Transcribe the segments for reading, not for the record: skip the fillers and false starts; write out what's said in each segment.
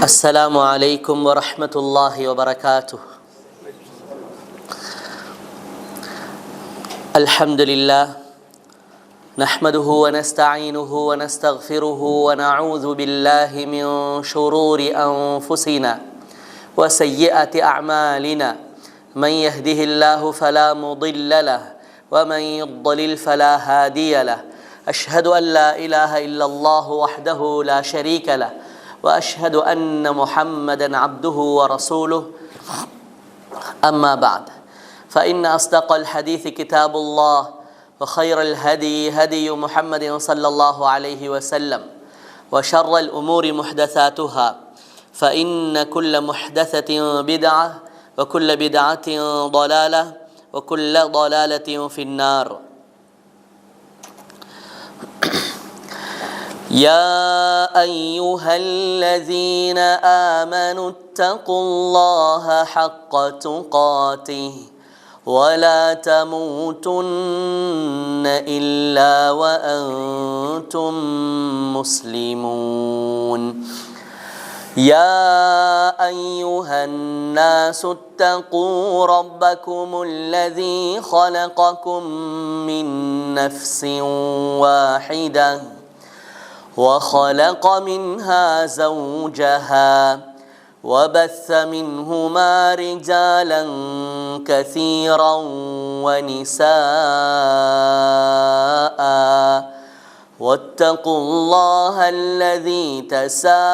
السلام عليكم ورحمة الله وبركاته. الحمد لله نحمده ونستعينه ونستغفره ونعوذ بالله من شرور أنفسنا وسيئات أعمالنا، من يهده الله فلا مضل له ومن يضلل فلا هادي له. أشهد أن لا إله إلا الله وحده لا شريك له وأشهد أن محمدًا عبده ورسوله. أما بعد، فإن أصدق الحديث كتاب الله، وخير الهدي هدي محمد صلى الله عليه وسلم، وشر الأمور محدثاتها، فإن كل محدثة بدعة، وكل بدعة ضلالة، وكل ضلالة في النار. يا أيها الذين آمنوا اتقوا الله حق تقاته ولا تموتن إلا وأنتم مسلمون. يا أيها الناس اتقوا ربكم الذي خلقكم من نفس واحدة وخلق منها زوجها وبث منهما رجالا كثيرا ونساء، واتقوا الله الذي تساءلون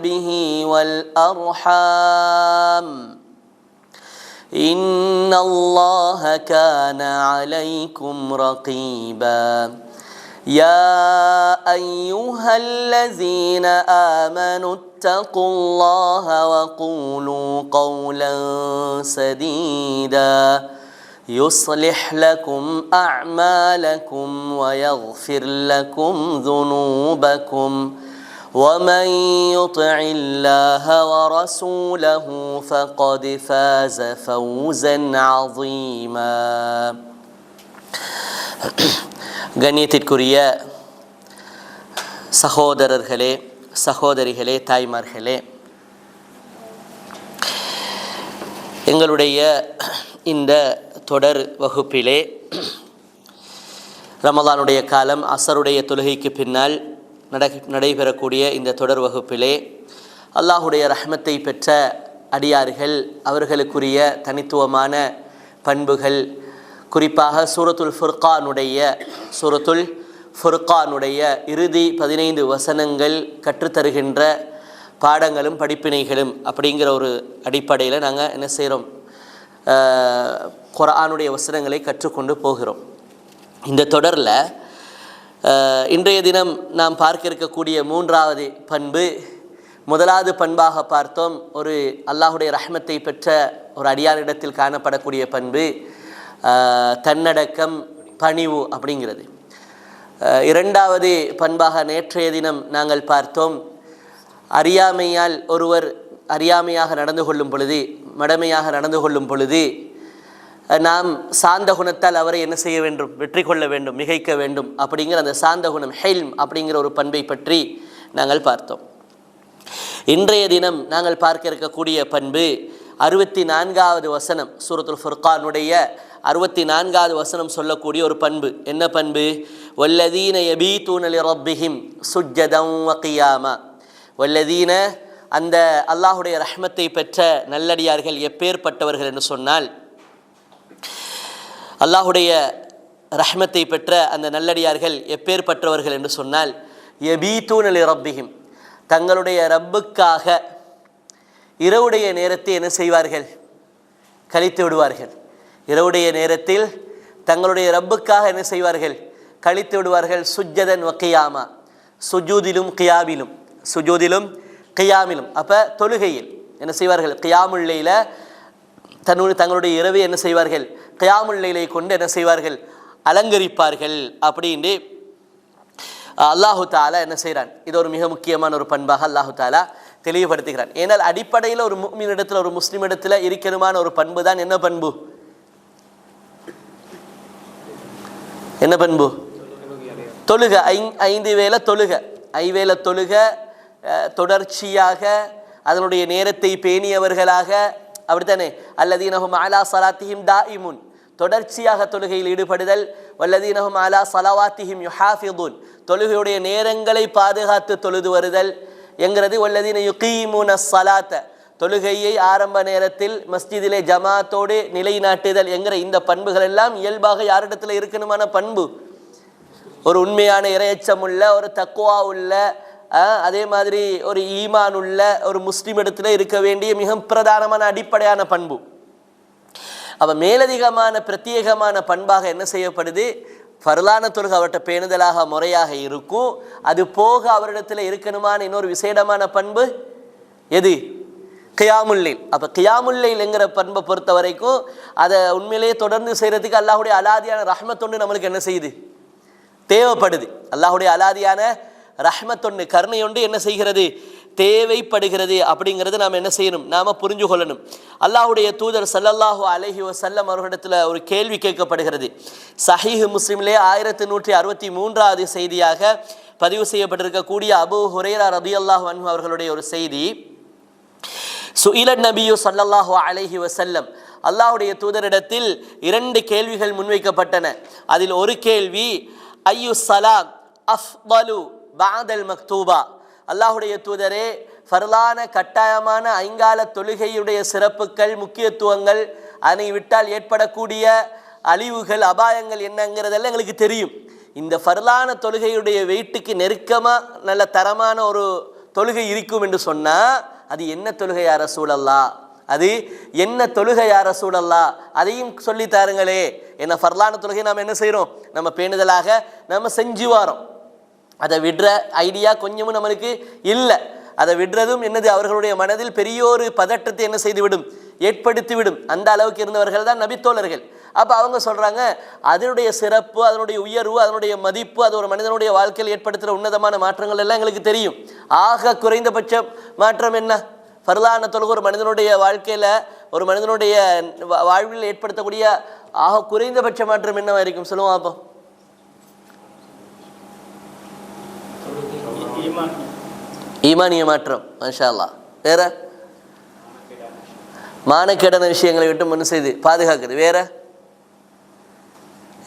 به والأرحام، إن الله كان عليكم رقيبا. يا أيها الذين آمنوا اتقوا الله وقولوا قولا سديدا يصلح لكم أعمالكم ويغفر لكم ذنوبكم، ومن يطع الله ورسوله فقد فاز فوزا عظيما. கண்ணியத்திற்குரிய சகோதரர்களே, சகோதரிகளே, தாய்மார்களே, எங்களுடைய இந்த தொடர் வகுப்பிலே ரமலானுடைய காலம் அசருடைய தொழுகைக்கு பின்னால் நடைபெறக்கூடிய இந்த தொடர் வகுப்பிலே அல்லாஹுடைய ரஹ்மத்தை பெற்ற அடியார்கள், அவர்களுக்குரிய தனித்துவமான பண்புகள், குறிப்பாக சூரத்துல் ஃபுர்கானுடைய இறுதி 15 வசனங்கள் கற்றுத்தருகின்ற பாடங்களும் படிப்பினைகளும் அப்படிங்கிற ஒரு அடிப்படையில் நாங்கள் என்ன செய்கிறோம், குர்ஆனுடைய வசனங்களை கற்றுக்கொண்டு போகிறோம். இந்த தொடரில் இன்றைய தினம் நாம் பார்க்க இருக்கக்கூடிய 3வது பண்பு, முதலாவது பண்பாக பார்த்தோம் ஒரு அல்லாஹுடைய ரஹ்மத்தை பெற்ற ஒரு அடியாரிடத்தில் காணப்படக்கூடிய பண்பு தன்னடக்கம், பணிவு அப்படிங்கிறது. இரண்டாவது பண்பாக நேற்றைய தினம் நாங்கள் பார்த்தோம், அறியாமையால் ஒருவர் அறியாமையாக நடந்து கொள்ளும் பொழுது, மடமையாக நடந்து கொள்ளும் பொழுது நாம் சாந்த குணத்தால் அவரை என்ன செய்ய வேண்டும், வெற்றி கொள்ள வேண்டும், மிகைக்க வேண்டும் அப்படிங்கிற அந்த சாந்த குணம், ஹெல்ம் அப்படிங்கிற ஒரு பண்பை பற்றி நாங்கள் பார்த்தோம். இன்றைய தினம் நாங்கள் பார்க்க இருக்கக்கூடிய பண்பு 64வது வசனம், சூரத்துல் ஃபுர்கானுடைய 64வது வசனம் சொல்லக்கூடிய ஒரு பண்பு. என்ன பண்பு? வல்லதீன யபீதூன லிரப்பிஹிம் சுஜ்ஜதன் வ கியாமா. வல்லதீன, அந்த அல்லாஹுடைய ரஹ்மத்தை பெற்ற நல்லடியார்கள் எப்பேற்பட்டவர்கள் என்று சொன்னால், அல்லாஹுடைய ரஹ்மத்தை பெற்ற அந்த நல்லடியார்கள் எப்பேற்பட்டவர்கள் என்று சொன்னால், யபீதூன லிரப்பிஹிம், தங்களுடைய ரப்புக்காக இரவுடைய நேரத்தை என்ன செய்வார்கள், கழித்து விடுவார்கள். இரவுடைய நேரத்தில் தங்களுடைய ரப்புக்காக என்ன செய்வார்கள், கழித்து விடுவார்கள். சுஜ்ஜதன் வ கியாமா, சுஜூதிலும் கியாமிலும், சுஜூதிலும் கியாமிலும். அப்போ தொழுகையில் என்ன செய்வார்கள், கியாமுல் லைல, தங்களுடைய இரவை என்ன செய்வார்கள், கியாமுல் லைலை கொண்டு என்ன செய்வார்கள், அலங்கரிப்பார்கள் அப்படின்னு அல்லாஹு தாலா என்ன செய்கிறான். இது ஒரு மிக முக்கியமான ஒரு பண்பாக அல்லாஹு தாலா தெளிவுபடுத்துகிறான். ஏனால் அடிப்படையில் ஒரு முஃமின் இடத்துல, ஒரு முஸ்லிம் இடத்துல இருக்கணுமான ஒரு பண்பு தான் என்ன பண்பு, என்ன பண்பு? தொழுக, 5 வேளை தொழுக. ஐவேள தொழுக தொடர்ச்சியாக அதனுடைய நேரத்தை பேணியவர்களாக, அப்படித்தானே? அல்லதீனஹும் அலா ஸலாத்திஹிம் தாயிமுன், தொடர்ச்சியாக தொழுகையில் ஈடுபடுதல். வல்லதீனஹும் அலா ஸலவாத்திஹிம் யுஹாஃபிதுன், தொழுகையுடைய நேரங்களை பாதுகாத்து தொழுது வருதல் என்கிறது. வல்லதீன யுகீமுன ஸலாத்த, தொழுகையை ஆரம்ப நேரத்தில் மஸ்ஜிதிலே ஜமாத்தோடு நிலைநாட்டுதல் என்கிற இந்த பண்புகள் எல்லாம் இயல்பாக யாரிடத்தில் இருக்கணுமான பண்பு? ஒரு உண்மையான இறையச்சம் உள்ள, ஒரு தக்குவா உள்ள, அதே மாதிரி ஒரு ஈமான் உள்ள ஒரு முஸ்லிம் இடத்துல இருக்க வேண்டிய மிக பிரதானமான அடிப்படையான பண்பு. அப்ப மேலதிகமான பிரத்யேகமான பண்பாக என்ன செய்யப்படுது? ஃபர்லான தொழுகை அவர்கிட்ட பேணுதலாக முறையாக இருக்கும். அது போக அவரிடத்துல இருக்கணுமான இன்னொரு விசேடமான பண்பு எது? கியாமுல்லைல். அப்போ கியாமுல்லைல் என்கிற பண்பை பொறுத்த வரைக்கும் அதை உண்மையிலேயே தொடர்ந்து செய்கிறதுக்கு அல்லாஹுடைய அலாதியான ரஹ்மத்தொன்று நம்மளுக்கு என்ன செய்யுது? தேவைப்படுது. அல்லாஹுடைய அலாதியான ரஹ்மத்தொன்று, கருணை ஒன்று என்ன செய்கிறது? தேவைப்படுகிறது. அப்படிங்கிறது நாம் என்ன செய்யணும்? நாம் புரிஞ்சு கொள்ளணும். அல்லாஹுடைய தூதர் ஸல்லல்லாஹு அலைஹி வஸல்லம் அவர்களிடத்தில் ஒரு கேள்வி கேட்கப்படுகிறது. சஹீஹ் முஸ்லிமிலே 1163வது செய்தியாக பதிவு செய்யப்பட்டிருக்கக்கூடிய அபூ ஹுரைரா ரலியல்லாஹு அன்ஹு அவர்களுடைய ஒரு செய்தி. சுஇல நபியு ஸல்லல்லாஹு அலைஹி வஸல்லம், அல்லாஹ்வுடைய தூதரிடத்தில் 2 கேள்விகள் முன்வைக்கப்பட்டன. அதில் ஒரு கேள்வி, ஐயு ஸலாம் அஃதலு பஅதல் மக்தூபா, அல்லாஹ்வுடைய தூதரே, ஃபர்லான கட்டாயமான ஐங்கால தொழுகையுடைய சிறப்புகள், முக்கியத்துவங்கள், அதனை விட்டால் ஏற்படக்கூடிய அழிவுகள், அபாயங்கள் என்னங்கிறதெல்லாம் எங்களுக்கு தெரியும். இந்த ஃபர்லான தொழுகையுடைய வெயிட்டுக்கு நெருக்கமாக நல்ல தரமான ஒரு தொழுகை இருக்கும் என்று சொன்னால் அது என்ன தொழுகை யா ரசூலல்லாஹ்? அது என்ன தொழுகை யா ரசூலல்லாஹ்? அதையும் சொல்லி தாருங்களே. என்ன ஃபர்லான தொழுகை நாம் என்ன செய்கிறோம்? நம்ம பேணுதலாக நம்ம செஞ்சு வரோம். அதை விடுற ஐடியா கொஞ்சமும் நம்மளுக்கு இல்லை. அதை விடுறதும் என்னது? அவர்களுடைய மனதில் பெரிய ஒரு பதட்டத்தை என்ன செய்துவிடும்? ஏற்படுத்திவிடும். அந்த அளவுக்கு இருந்தவர்கள் தான் நபித்தோழர்கள். அப்போ அவங்க சொல்கிறாங்க, அதனுடைய சிறப்பு, அதனுடைய உயர்வு, அதனுடைய மதிப்பு, அது ஒரு மனிதனுடைய வாழ்க்கையில் ஏற்படுத்துகிற உன்னதமான மாற்றங்கள் எல்லாம் எங்களுக்கு தெரியும். ஆக குறைந்தபட்ச மாற்றம் என்ன? ஃபர்லான தொழுகை ஒரு மனிதனுடைய வாழ்க்கையில், ஒரு மனிதனுடைய வாழ்வில் ஏற்படுத்தக்கூடிய ஆக குறைந்தபட்ச மாற்றம் என்னவா இருக்கும்? சொல்லுவோம் அப்போ. ஈமானிய மாற்றம். மாஷா அல்லாஹ். வேற மானக்கேடான விஷயங்களை விட்டு முன் செய்து பாதுகாக்குது. வேற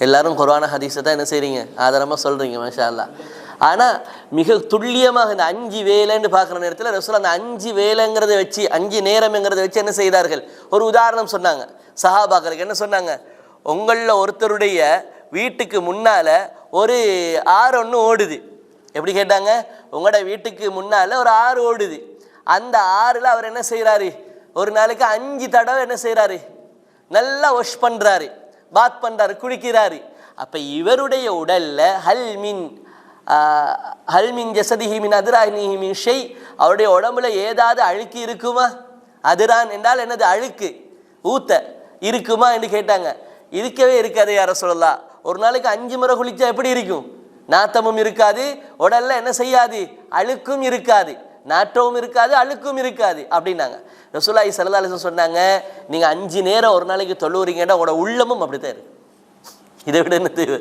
எல்லாரும் குர்ஆன ஹதீஸை தான் என்ன செய்றீங்க? ஆதாரமாக சொல்றீங்க. மாஷா அல்லாஹ். ஆனால் மிக துல்லியமாக இந்த 5 வேலைன்னு பார்க்குற நேரத்தில் ரசூல் அந்த 5 வேலைங்கிறத வச்சு, 5 நேரம்ங்கிறத வச்சு என்ன செய்தார்கள்? ஒரு உதாரணம் சொன்னாங்க. சஹாபாக்களுக்கு என்ன சொன்னாங்க? உங்களில் ஒருத்தருடைய வீட்டுக்கு முன்னால் ஒரு ஆறு ஒன்று ஓடுது. எப்படி கேட்டாங்க? உங்களோட வீட்டுக்கு முன்னால் ஒரு ஆறு ஓடுது. அந்த ஆறில் அவர் என்ன செய்கிறாரு? ஒரு நாளைக்கு 5 தடவை என்ன செய்கிறாரு? நல்லா வாஷ் பண்ணுறாரு, பாத் பண்ணுறாரு, குளிக்கிறாரு. அப்போ இவருடைய உடலில் ஹல்மின் ஜசதிஹி மின் அதுரானிஹி மின் ஷை, அவருடைய உடம்புல ஏதாவது அழுக்கு இருக்குமா? அதுரான் என்றால் என்னது? அழுக்கு, ஊத்த இருக்குமா என்று கேட்டாங்க. இருக்கவே இருக்காது யா ரசூலல்லாஹ். ஒரு நாளைக்கு 5 முறை குளிச்சா எப்படி இருக்கும்? நாத்தமும் இருக்காது, உடல்ல என்ன செய்யாது? அழுக்கும் இருக்காது, நாற்றமும் இருக்காது, அழுக்கும் இருக்காது அப்படின்னாங்க. ரசூலுல்லாஹி ஸல்லல்லாஹு அலைஹி வஸல்லம் சொன்னாங்க, நீங்கள் 5 நேரம் ஒரு நாளைக்கு தொழுவுறீங்கன்னா உங்களோட உள்ளமும் அப்படித்தான் இருக்கு. இதை விட என்ன தேவை?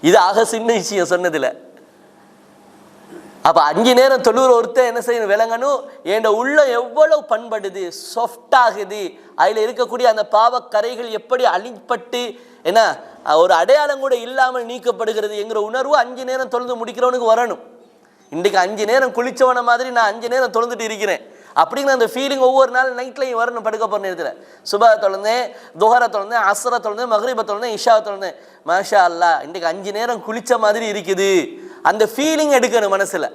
இது ஆக சின்ன விஷயம் சொன்னதில்லை. அப்போ 5 நேரம் தொழுவுற ஒருத்தர் என்ன செய்யணும்? விளங்கணும், என் உள்ளம் எவ்வளவு பண்படுது, சாஃப்ட் ஆகுது, அதில் இருக்கக்கூடிய அந்த பாவக்கரைகள் எப்படி அழிப்பட்டு என்ன ஒரு அடையாளம் கூட இல்லாமல் நீக்கப்படுகிறது என்கிற உணர்வு 5 நேரம் தொழுந்து முடிக்கிறவனுக்கு வரணும். இன்றைக்கு 5 நேரம் குளிச்சவன மாதிரி நான் 5 நேரம் தொழுந்துட்டு இருக்கிறேன் அப்படிங்கிற அந்த ஃபீலிங் ஒவ்வொரு நாள் நைட்லையும் வரணும். படுக்க போகிற நேரத்தில் சுபஹ தொழுந்தேன், துஹரை தொழுந்தேன், அஸ்ரை தொழுந்தேன், மக்ரிபை தொழுந்தேன், இஷாவை தொழுந்தேன், மாஷா அல்லாஹ் இன்றைக்கு 5 நேரம் குளிச்ச மாதிரி இருக்குது. அந்த ஃபீலிங் எடுக்கணும் மனசில்.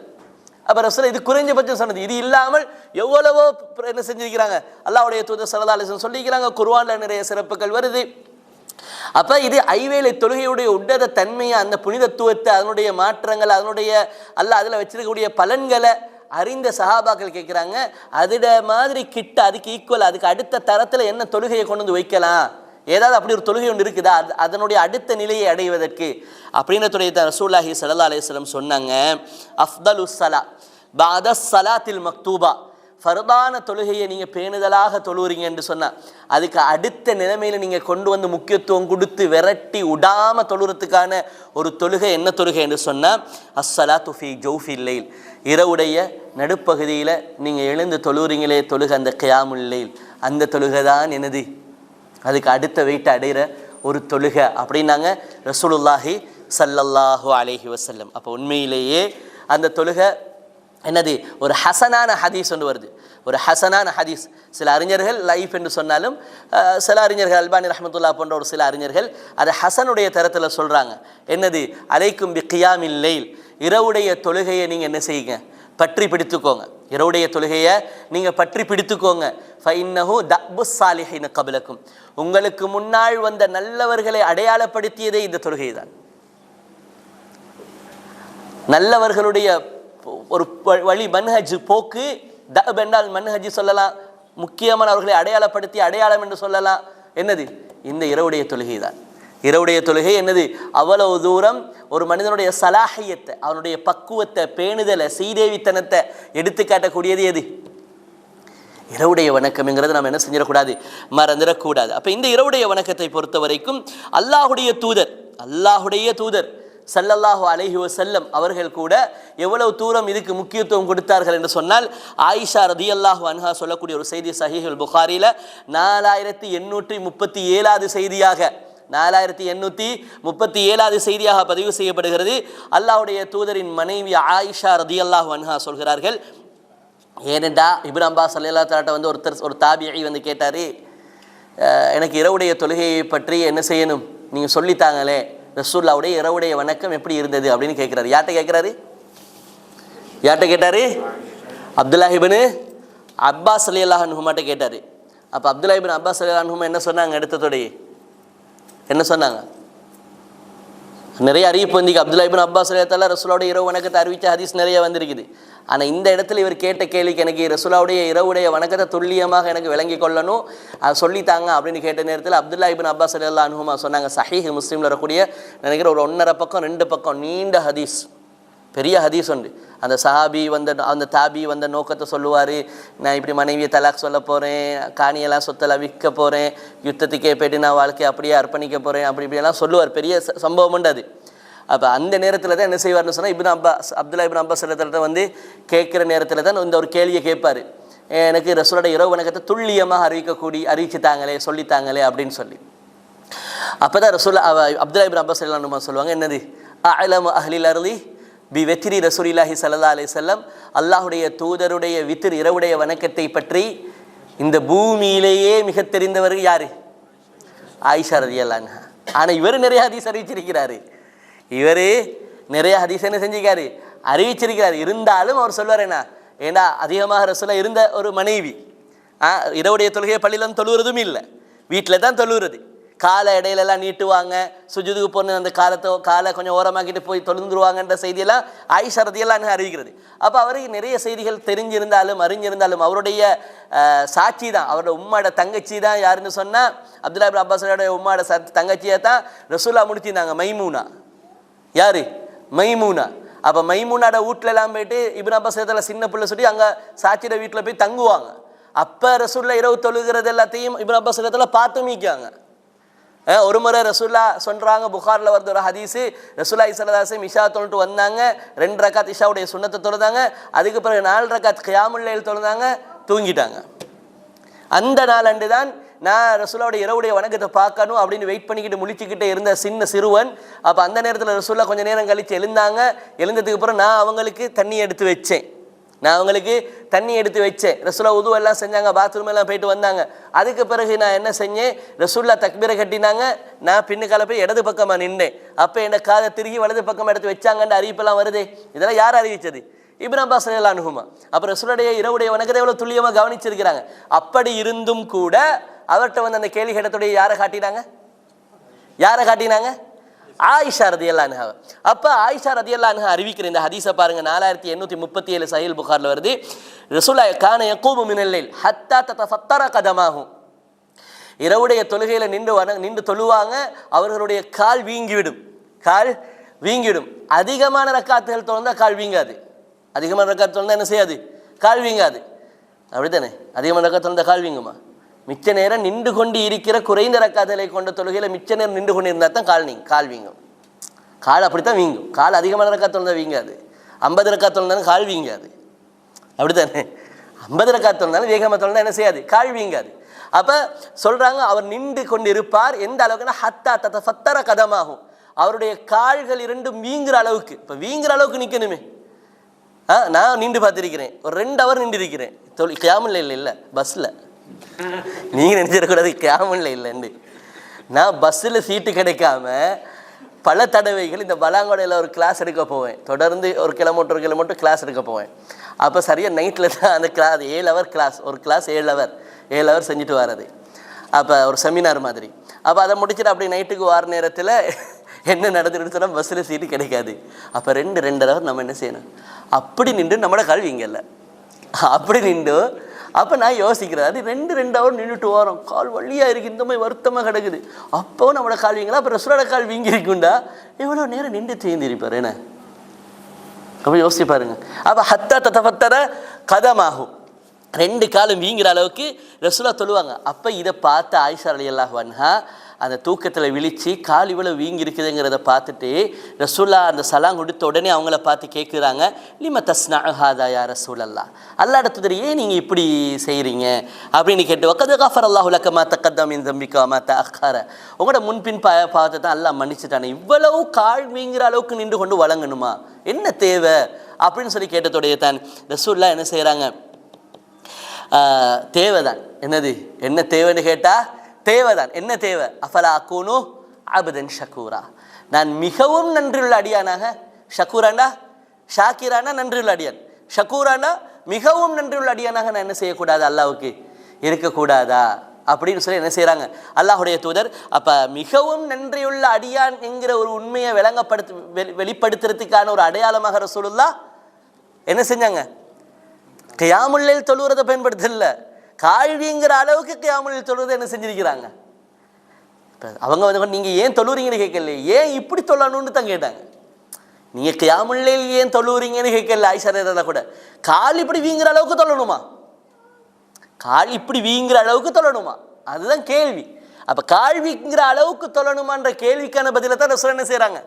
அப்போ ரசூல் இது குறைஞ்சபட்சம் சொன்னது. இது இல்லாமல் எவ்வளவோ என்ன செஞ்சிருக்கிறாங்க? அல்லாஹ்வுடைய தூதர் ஸல்லல்லாஹு அலைஹி வஸல்லம் சொல்லிக்கிறாங்க. குர்ஆனில் நிறைய சிறப்புகள் வருது. அப்போ இது ஐவேளை தொழுகையுடைய உன்னத தன்மையை, அந்த புனிதத்துவத்தை, அதனுடைய மாற்றங்கள், அதனுடைய அதில் வச்சிருக்கக்கூடிய பலன்களை அறிந்த சஹாபாக்கள் கேட்குறாங்க, அதிட மாதிரி கிட்ட அதுக்கு ஈக்குவல், அதுக்கு அடுத்த தரத்தில் என்ன தொழுகையை கொண்டு வந்து வைக்கலாம்? ஏதாவது அப்படி ஒரு தொழுகை ஒன்று இருக்குதா அதனுடைய அடுத்த நிலையை அடைவதற்கு? அப்படின்றதுடைய ரசூலுல்லாஹி ஸல்லல்லாஹு அலைஹி வஸல்லம் சொன்னாங்க, அஃதலு ஸலா பஅத ஸலாத்தில் மக்தூபா, ஃபர்தான தொழுகையை நீங்கள் பேணுதலாக தொழுவுறீங்க என்று சொன்னால் அதுக்கு அடுத்த நிலைமையில் நீங்கள் கொண்டு வந்து முக்கியத்துவம் கொடுத்து விரட்டி விடாமல் தொழுறதுக்கான ஒரு தொழுகை என்ன தொழுகை என்று சொன்னால் அஸ்ஸலாத்து ஃபீ ஜௌஃபில் லைல், இரவுடைய நடுப்பகுதியில் நீங்கள் எழுந்து தொழுகிறீங்களே தொழுக, அந்த கியாமுல் லைல், அந்த தொழுகை தான் என்னது, அதுக்கு அடுத்த வெயிட்டை அடைகிற ஒரு தொழுகை அப்படின்னாங்க ரசூலுல்லாஹி ஸல்லல்லாஹு அலைஹி வஸல்லம். அப்போ உண்மையிலேயே அந்த தொழுகை என்னது, ஒரு ஹசனான ஹதீஸ் ஒன்று வருது, ஒரு ஹசனான ஹதீஸ். சில அறிஞர்கள் லைஃப் என்று சொன்னாலும் சில அறிஞர்கள் அல்பானி ரஹ்மத்துல்லாஹ் போன்ற ஒரு சில அறிஞர்கள் அதை ஹசனுடைய தரத்தில் சொல்கிறாங்க. என்னது, அலைக்கும் பி கியாமில் லைல், இரவுடைய தொழுகையை நீங்கள் என்ன செய்யுங்க, பற்றி பிடித்துக்கோங்க. இரவுடைய தொழுகையை நீங்கள் பற்றி பிடித்துக்கோங்க. ஃபைன்னஹு தஅபு ஸாலிஹீன கப்லக்கும், உங்களுக்கு முன்னால் வந்த நல்லவர்களை அடையாளப்படுத்தியதே இந்த தொழுகை தான். நல்லவர்களுடைய ஒரு வழி மன்ஹஜ் போக்கு, தஅப் என்றால் மன்ஹஜ் சொல்லலாம், முக்கியமான அவர்களை அடையாளப்படுத்திய அடையாளம் என்று சொல்லலாம். என்னது, இந்த இரவுடைய தொழுகை தான். இரவுடைய தொழுகை என்னது, அவ்வளவு தூரம் ஒரு மனிதனுடைய சலாஹியத்தை, அவனுடைய பக்குவத்தை, பேணுதலை, சீதேவித்தனத்தை எடுத்து காட்டக்கூடியது எது, இரவுடைய வணக்கம்ங்கிறது நம்ம என்ன செஞ்சிடக்கூடாது, மறந்துடக்கூடாது. அப்போ இந்த இரவுடைய வணக்கத்தை பொறுத்த வரைக்கும் அல்லாஹுடைய தூதர் ஸல்லல்லாஹு அலைஹி வஸல்லம் அவர்கள் கூட எவ்வளவு தூரம் இதுக்கு முக்கியத்துவம் கொடுத்தார்கள் என்று சொன்னால், ஆயிஷா ரதியல்லாஹு அன்ஹா சொல்லக்கூடிய ஒரு செய்தி சஹீஹுல் புகாரியில் 4837வது செய்தியாக 4837வது செய்தியாக பதிவு செய்யப்படுகிறது. அல்லாஹ்வுடைய தூதரின் மனைவி ஆயிஷா ரதியல்லாஹு அன்ஹா சொல்கிறார்கள், ஏனெண்டா இப்னு அப்பாஸ் ஸல்லல்லாஹு அலைஹி வந்து ஒரு தாபியி வந்து கேட்டார், எனக்கு இரவுடைய தொழுகையை பற்றி என்ன செய்யணும், நீங்கள் சொல்லித்தாங்களே, ரசூலுல்லாஹ்வுடைய இரவுடைய வணக்கம் எப்படி இருந்தது அப்படின்னு கேட்குறாரு. யார்கிட்ட கேட்டார்? அப்துல்லாஹ் இப்னு அப்பாஸ் ஸல்லல்லாஹு அன்ஹுமாட்ட கேட்டார். அப்போ அப்துல்லாஹ் இப்னு அப்பாஸ் ஸல்லல்லாஹு அன்ஹுமா என்ன சொன்னாங்க, அடுத்ததோடைய என்ன சொன்னாங்க, நிறைய அறிவிப்பு வந்து அப்துல்லாஹ் இப்னு அப்பாஸ் ஸல்லல்லாஹு அலைஹி ரசூலுல்லாஹ்வுடைய இரவு வணக்கத்தை அறிவித்த ஹதீஸ் நிறைய வந்திருக்குது. ஆனால் இந்த இடத்துல இவர் கேட்ட கேள்விக்கு, எனக்கு ரசூலுல்லாஹ்வுடைய இரவுடைய வணக்கத்தை துல்லியமாக எனக்கு விளங்கி கொள்ளணும், அதை சொல்லித்தாங்க அப்படின்னு கேட்ட நேரத்தில் அப்துல்லாஹ் இப்னு அப்பாஸ் ஸல்லல்லாஹு அன்ஹுமா சொன்னாங்க, சஹீஹ் முஸ்லிமில் வரக்கூடிய நினைக்கிற ஒரு 1.5 பக்கம் 2 பக்கம் நீண்ட ஹதீஸ், பெரிய ஹதீஸ் உண்டு. அந்த அந்த தாபி வந்த நோக்கத்தை சொல்லுவார், நான் இப்படி மனைவியை தலாக் சொல்ல போகிறேன், காணியெல்லாம் சொத்தெல்லாம் விற்க போகிறேன், யுத்தத்துக்கே போய்ட்டு நான் வாழ்க்கையை அப்படியே அர்ப்பணிக்க போகிறேன், அப்படி இப்படியெல்லாம் சொல்லுவார். பெரிய சம்பவம் உண்டு அது. அப்போ அந்த நேரத்தில் தான் என்ன செய்வார்னு சொன்னால், அப்துல்லாஹ் இப்னு அப்பாஸ் ஸல்லல்லாஹு வந்து கேட்குற நேரத்தில் தான் இந்த ஒரு கேள்வியை கேட்பார், எனக்கு ரசூலோட இரவு வணக்கத்தை துல்லியமாக அறிவிச்சுட்டாங்களே, சொல்லித்தாங்களே அப்படின்னு சொல்லி. அப்போ தான் அப்துல்லாஹ் இப்னு அப்பாஸ் ஸல்லல்லாஹு சொல்லுவாங்க, என்னது, அஅலமு அஹ்லில் அர்லி பி வெத்ரி ரசூலில்லாஹி ஸல்லல்லாஹு அலைஹி வஸல்லம், அல்லாஹுடைய தூதருடைய வித்ர் இரவுடைய வணக்கத்தை பற்றி இந்த பூமியிலேயே மிக தெரிந்தவர் யாரு, ஆயிஷா ரலியல்லாஹு அன்ஹா. ஆனால் இவர் நிறைய ஹதீஸ் அறிவிச்சிருக்கிறாரு, இவர் நிறைய ஹதீஸ் என்ன செஞ்சிருக்காரு, அறிவிச்சிருக்கிறார். இருந்தாலும் அவர் சொல்வார், என்ன ஏன்னா அதிகமாக ரசூலுல்லாஹ் இருந்த ஒரு மனைவி, இரவுடைய தொழுகையை பள்ளியில் தொழுகிறதும் இல்லை, வீட்டில் தான் தொழுகிறது. காலை இடையிலெல்லாம் நீட்டுவாங்க, சுஜுதுக்கு போன அந்த காலை கொஞ்சம் ஓரமாக்கிட்டு போய் தொழுந்துருவாங்கன்ற செய்தியெல்லாம் ஆயிஷா ரலியல்லாஹு அன்ஹா அறிவிக்கிறது. அப்போ அவருக்கு நிறைய செய்திகள் தெரிஞ்சிருந்தாலும் அறிஞ்சிருந்தாலும் அவருடைய சாட்சி தான், அவரோட உம்மாட தங்கச்சி தான் யாருன்னு சொன்னால், அப்துல்லாஹ் இப்னு அப்பாஸோட உம்மாட தங்கச்சியை தான் ரசூலுல்லாஹ் முடிச்சிருந்தாங்க, மைமூனா. யார்? மைமூனா. அப்போ மைமூனாட வீட்டிலலாம் போயிட்டு இப்னு அப்பாஸ் சின்ன பிள்ளை சொல்லி அங்கே சாட்சியோட வீட்டில் போய் தங்குவாங்க. அப்போ ரசூலுல்லாஹ் இரவு தொழுகிறது எல்லாத்தையும் இப்னு அப்பாஸ் பார்த்து மீக்காங்க. ஒரு முறை ரசூலுல்லாஹ் சொல்கிறாங்க, புகாரில் வருது ஒரு ஹதீஸு, ரசூலுல்லாஹி ஸல்லல்லாஹு அலைஹி வஸல்லம் இஷா தொழுட்டு வந்தாங்க, 2 ரக்காத் இஷாவுடைய சுன்னத்தை தொழுதாங்க, அதுக்கு பிறகு 4 ரக்காத் கியாமுல் லைல் தொழுதாங்க, தூங்கிட்டாங்க. அந்த நாளன்று தான் நான் ரசூலுல்லாஹ்வுடைய இரவுடைய வணக்கத்தை பார்க்கணும் அப்படின்னு வெயிட் பண்ணிக்கிட்டு முழிச்சுக்கிட்டே இருந்த சிறுவன். அப்போ அந்த நேரத்தில் ரசூலுல்லாஹ் கொஞ்சம் நேரம் கழித்து எழுந்தாங்க. எழுந்ததுக்கு அப்புறம் நான் அவங்களுக்கு தண்ணி எடுத்து வச்சேன். ரசூலுல்லாஹ் உது எல்லாம் செஞ்சாங்க, பாத்ரூம் எல்லாம் போயிட்டு வந்தாங்க. அதுக்கு பிறகு நான் என்ன செஞ்சேன், ரசூலுல்லாஹ் தக்பீரை கட்டினாங்க, நான் பின்னுக்கால போய் இடது பக்கமாக நின்றேன். அப்போ என்னை காதை திருகி வலது பக்கம் எடுத்து வச்சாங்கன்ற அறிவிப்பெல்லாம் வருது. இதெல்லாம் யார் அறிவித்தது? இப்னு அப்பாஸ் ரலியல்லாஹு அன்ஹுமா. அப்போ ரசூலுல்லாஹ்வுடைய இரவுடைய வணக்கத்தை எவ்வளோ துல்லியமாக கவனிச்சிருக்கிறாங்க. அப்படி இருந்தும் கூட அவர்கிட்ட வந்து அந்த கேள்வி கேட்டத்துடைய யாரை காட்டினாங்க? ஆயிஷா ரலியல்லாஹு அன்ஹா. அப்போ ஆயிஷா ரலியல்லாஹு அன்ஹா அறிவிக்கிற இந்த ஹதீஸை பாருங்க, 4837 சஹீஹ் புகாரில் வருது. ரசூலுல்லாஹ் கான யகூமு மினல் லைல் ஹத்தா ததஃபத்தர கதமாஹு, இரவுடைய தொழுகையில் நின்று தொழுவாங்க, அவர்களுடைய கால் வீங்கிவிடும். அதிகமான ரக்காத்துகள் தொழுந்தால் கால் வீங்காது. அதிகமான ரக்காத்து தொழுந்தால் என்ன செய்யாது? கால் வீங்காது. அப்படித்தானே? அதிகமான ரக்காத்து தொழுந்தால் கால் வீங்குமா? மிச்ச நேரம் நின்று கொண்டு இருக்கிற குறைந்த ரக்காத்துகளை கொண்ட தொழுகையில் மிச்ச நேரம் நின்று கொண்டு இருந்தால் தான் கால் வீங்கும். கால் அப்படித்தான் வீங்கும். கால் அதிகமான ரக்காத்து தொழுந்தால் வீங்காது. 50 ரக்காத் தொழுந்தாலும் கால் வீங்காது, அப்படித்தானே? 50 ரக்காத் தொழுந்தாலும் வேகமாக தொழுந்தா என்ன செய்யாது, கால் வீங்காது. அப்போ சொல்கிறாங்க அவர் நின்று கொண்டு இருப்பார். எந்த அளவுக்குன்னா ஹத்தா தத்தஃபத்தர கதமாகும், அவருடைய கால்கள் இரண்டும் வீங்குற அளவுக்கு. இப்போ வீங்குற அளவுக்கு நிற்கணுமே. நான் நின்று பார்த்துருக்கிறேன், ஒரு 2 ஹவர் நின்று இருக்கிறேன். கியாமுல்ல இல்லை பஸ்ஸில். நீங்கள் நினைச்சிடக்கூடாது கியாமுல்ல இல்லைன்னு. நான் பஸ்ஸில் சீட்டு கிடைக்காம பல தடவைகள் இந்த பலாங்கோடையில் ஒரு கிளாஸ் எடுக்க போவேன். தொடர்ந்து ஒரு கிலோமீட்டர் கிளாஸ் எடுக்க போவேன். அப்போ சரியாக நைட்டில் தான் அந்த கிளாஸ் 7 ஹவர் கிளாஸ், ஒரு கிளாஸ் 7 ஹவர் செஞ்சுட்டு வர்றது. அப்போ ஒரு செமினார் மாதிரி. அப்போ அதை முடிச்சுட்டு அப்படி நைட்டுக்கு வர நேரத்தில் என்ன நடந்துட்டு சொன்னால் பஸ்ஸில் சீட்டு கிடைக்காது. அப்போ 2 ஹவர் நம்ம என்ன செய்யணும், அப்படி நின்று நம்மளோட கல்வி இங்கே இல்லை, அப்படி நின்று. அப்போ நான் யோசிக்கிறேன், அது 2 ஹவர் நின்றுட்டு வரோம், கால் வழியாக இருக்குது, இந்த மாதிரி வருத்தமாக கிடக்குது. அப்போவும் நம்மளோட கால் வீங்களா, அப்போ ரசூலோட கால் வீங்கி இருக்குண்டா எவ்வளோ நேரம் நின்று தேர்ந்திருப்பார் என்ன? அப்போ யோசிச்சு பாருங்க. அப்போ ஹத்தா தத்தஃபத்தர கதமாகும், 2 காலும் வீங்கிற அளவுக்கு ரசூலா தொழுவாங்க. அப்போ இதை பார்த்து ஆயிஷா ரலியல்லாஹு அன்ஹா அந்த தூக்கத்தில் விழித்து கால் இவ்வளோ வீங்கி இருக்குதுங்கிறத பார்த்துட்டு ரசூலா அந்த சலாம் கொடுத்த உடனே அவங்கள பார்த்து கேட்குறாங்க, லிம தஸ்னா ஹாதா யா ரசூலல்லா, அல்லா இடத்துல ஏன் நீங்கள் இப்படி செய்கிறீங்க அப்படின்னு கேட்டு, வக்கது கஃபர் அல்லாஹு லக்க மா தக்கத்தம் மின் தம்பிக்கா மா தஅக்கர, உங்களோட முன்பின் பார்த்து தான் அல்லாஹ் மன்னிச்சுட்டானே, இவ்வளவு கால் வீங்கிற அளவுக்கு நின்று கொண்டு வழங்கணுமா, என்ன தேவை அப்படின்னு சொல்லி கேட்டதோடைய தான் ரசூல்லா என்ன செய்கிறாங்க, தேவைதான். என்னது என்ன தேவைன்னு கேட்டால் தேவைதான். என்ன தேவை, அஃபலா அக்கூனு அபதன் ஷக்கூரா, நான் மிகவும் நன்றியுள்ள அடியானாக. ஷக்கூராண்டா ஷாக்கிரானா நன்றியுள்ள அடியான், ஷக்கூரானா மிகவும் நன்றியுள்ள அடியானாக நான் என்ன செய்யக்கூடாது, அல்லாவுக்கு இருக்கக்கூடாதா அப்படின்னு சொல்லி என்ன செய்கிறாங்க அல்லாஹுடைய தூதர். அப்போ மிகவும் நன்றியுள்ள அடியான் என்கிற ஒரு உண்மையை வெளிப்படுத்துறதுக்கான ஒரு அடையாளமாக ரசூலுல்லாஹ் என்ன செஞ்சாங்க, கியாமுல் லைல் தொழுகிறதை பயன்படுத்தல, கால்விங்கிற அளவுக்கு கியாமுல் லைல் தொழுகிறதை என்ன செஞ்சிருக்கிறாங்க. அவங்க வந்து நீங்கள் ஏன் தொழுறீங்கன்னு கேட்கல, ஏன் இப்படி தொழணும்னு தான் கேட்டாங்க. நீங்கள் கியாமுல் லைல் ஏன் தொழுறீங்கன்னு கேட்கல ஆயிஷா ரலியல்லாஹு கூட, கால் இப்படி வீங்கிற அளவுக்கு தொழணுமா, கால் இப்படி வீங்கிற அளவுக்கு தொழணுமா, அதுதான் கேள்வி. அப்போ கால் வீங்கிற அளவுக்கு தொழணுமான்ற கேள்விக்கான பதிலை தான் ரசூல் என்ன செய்கிறாங்க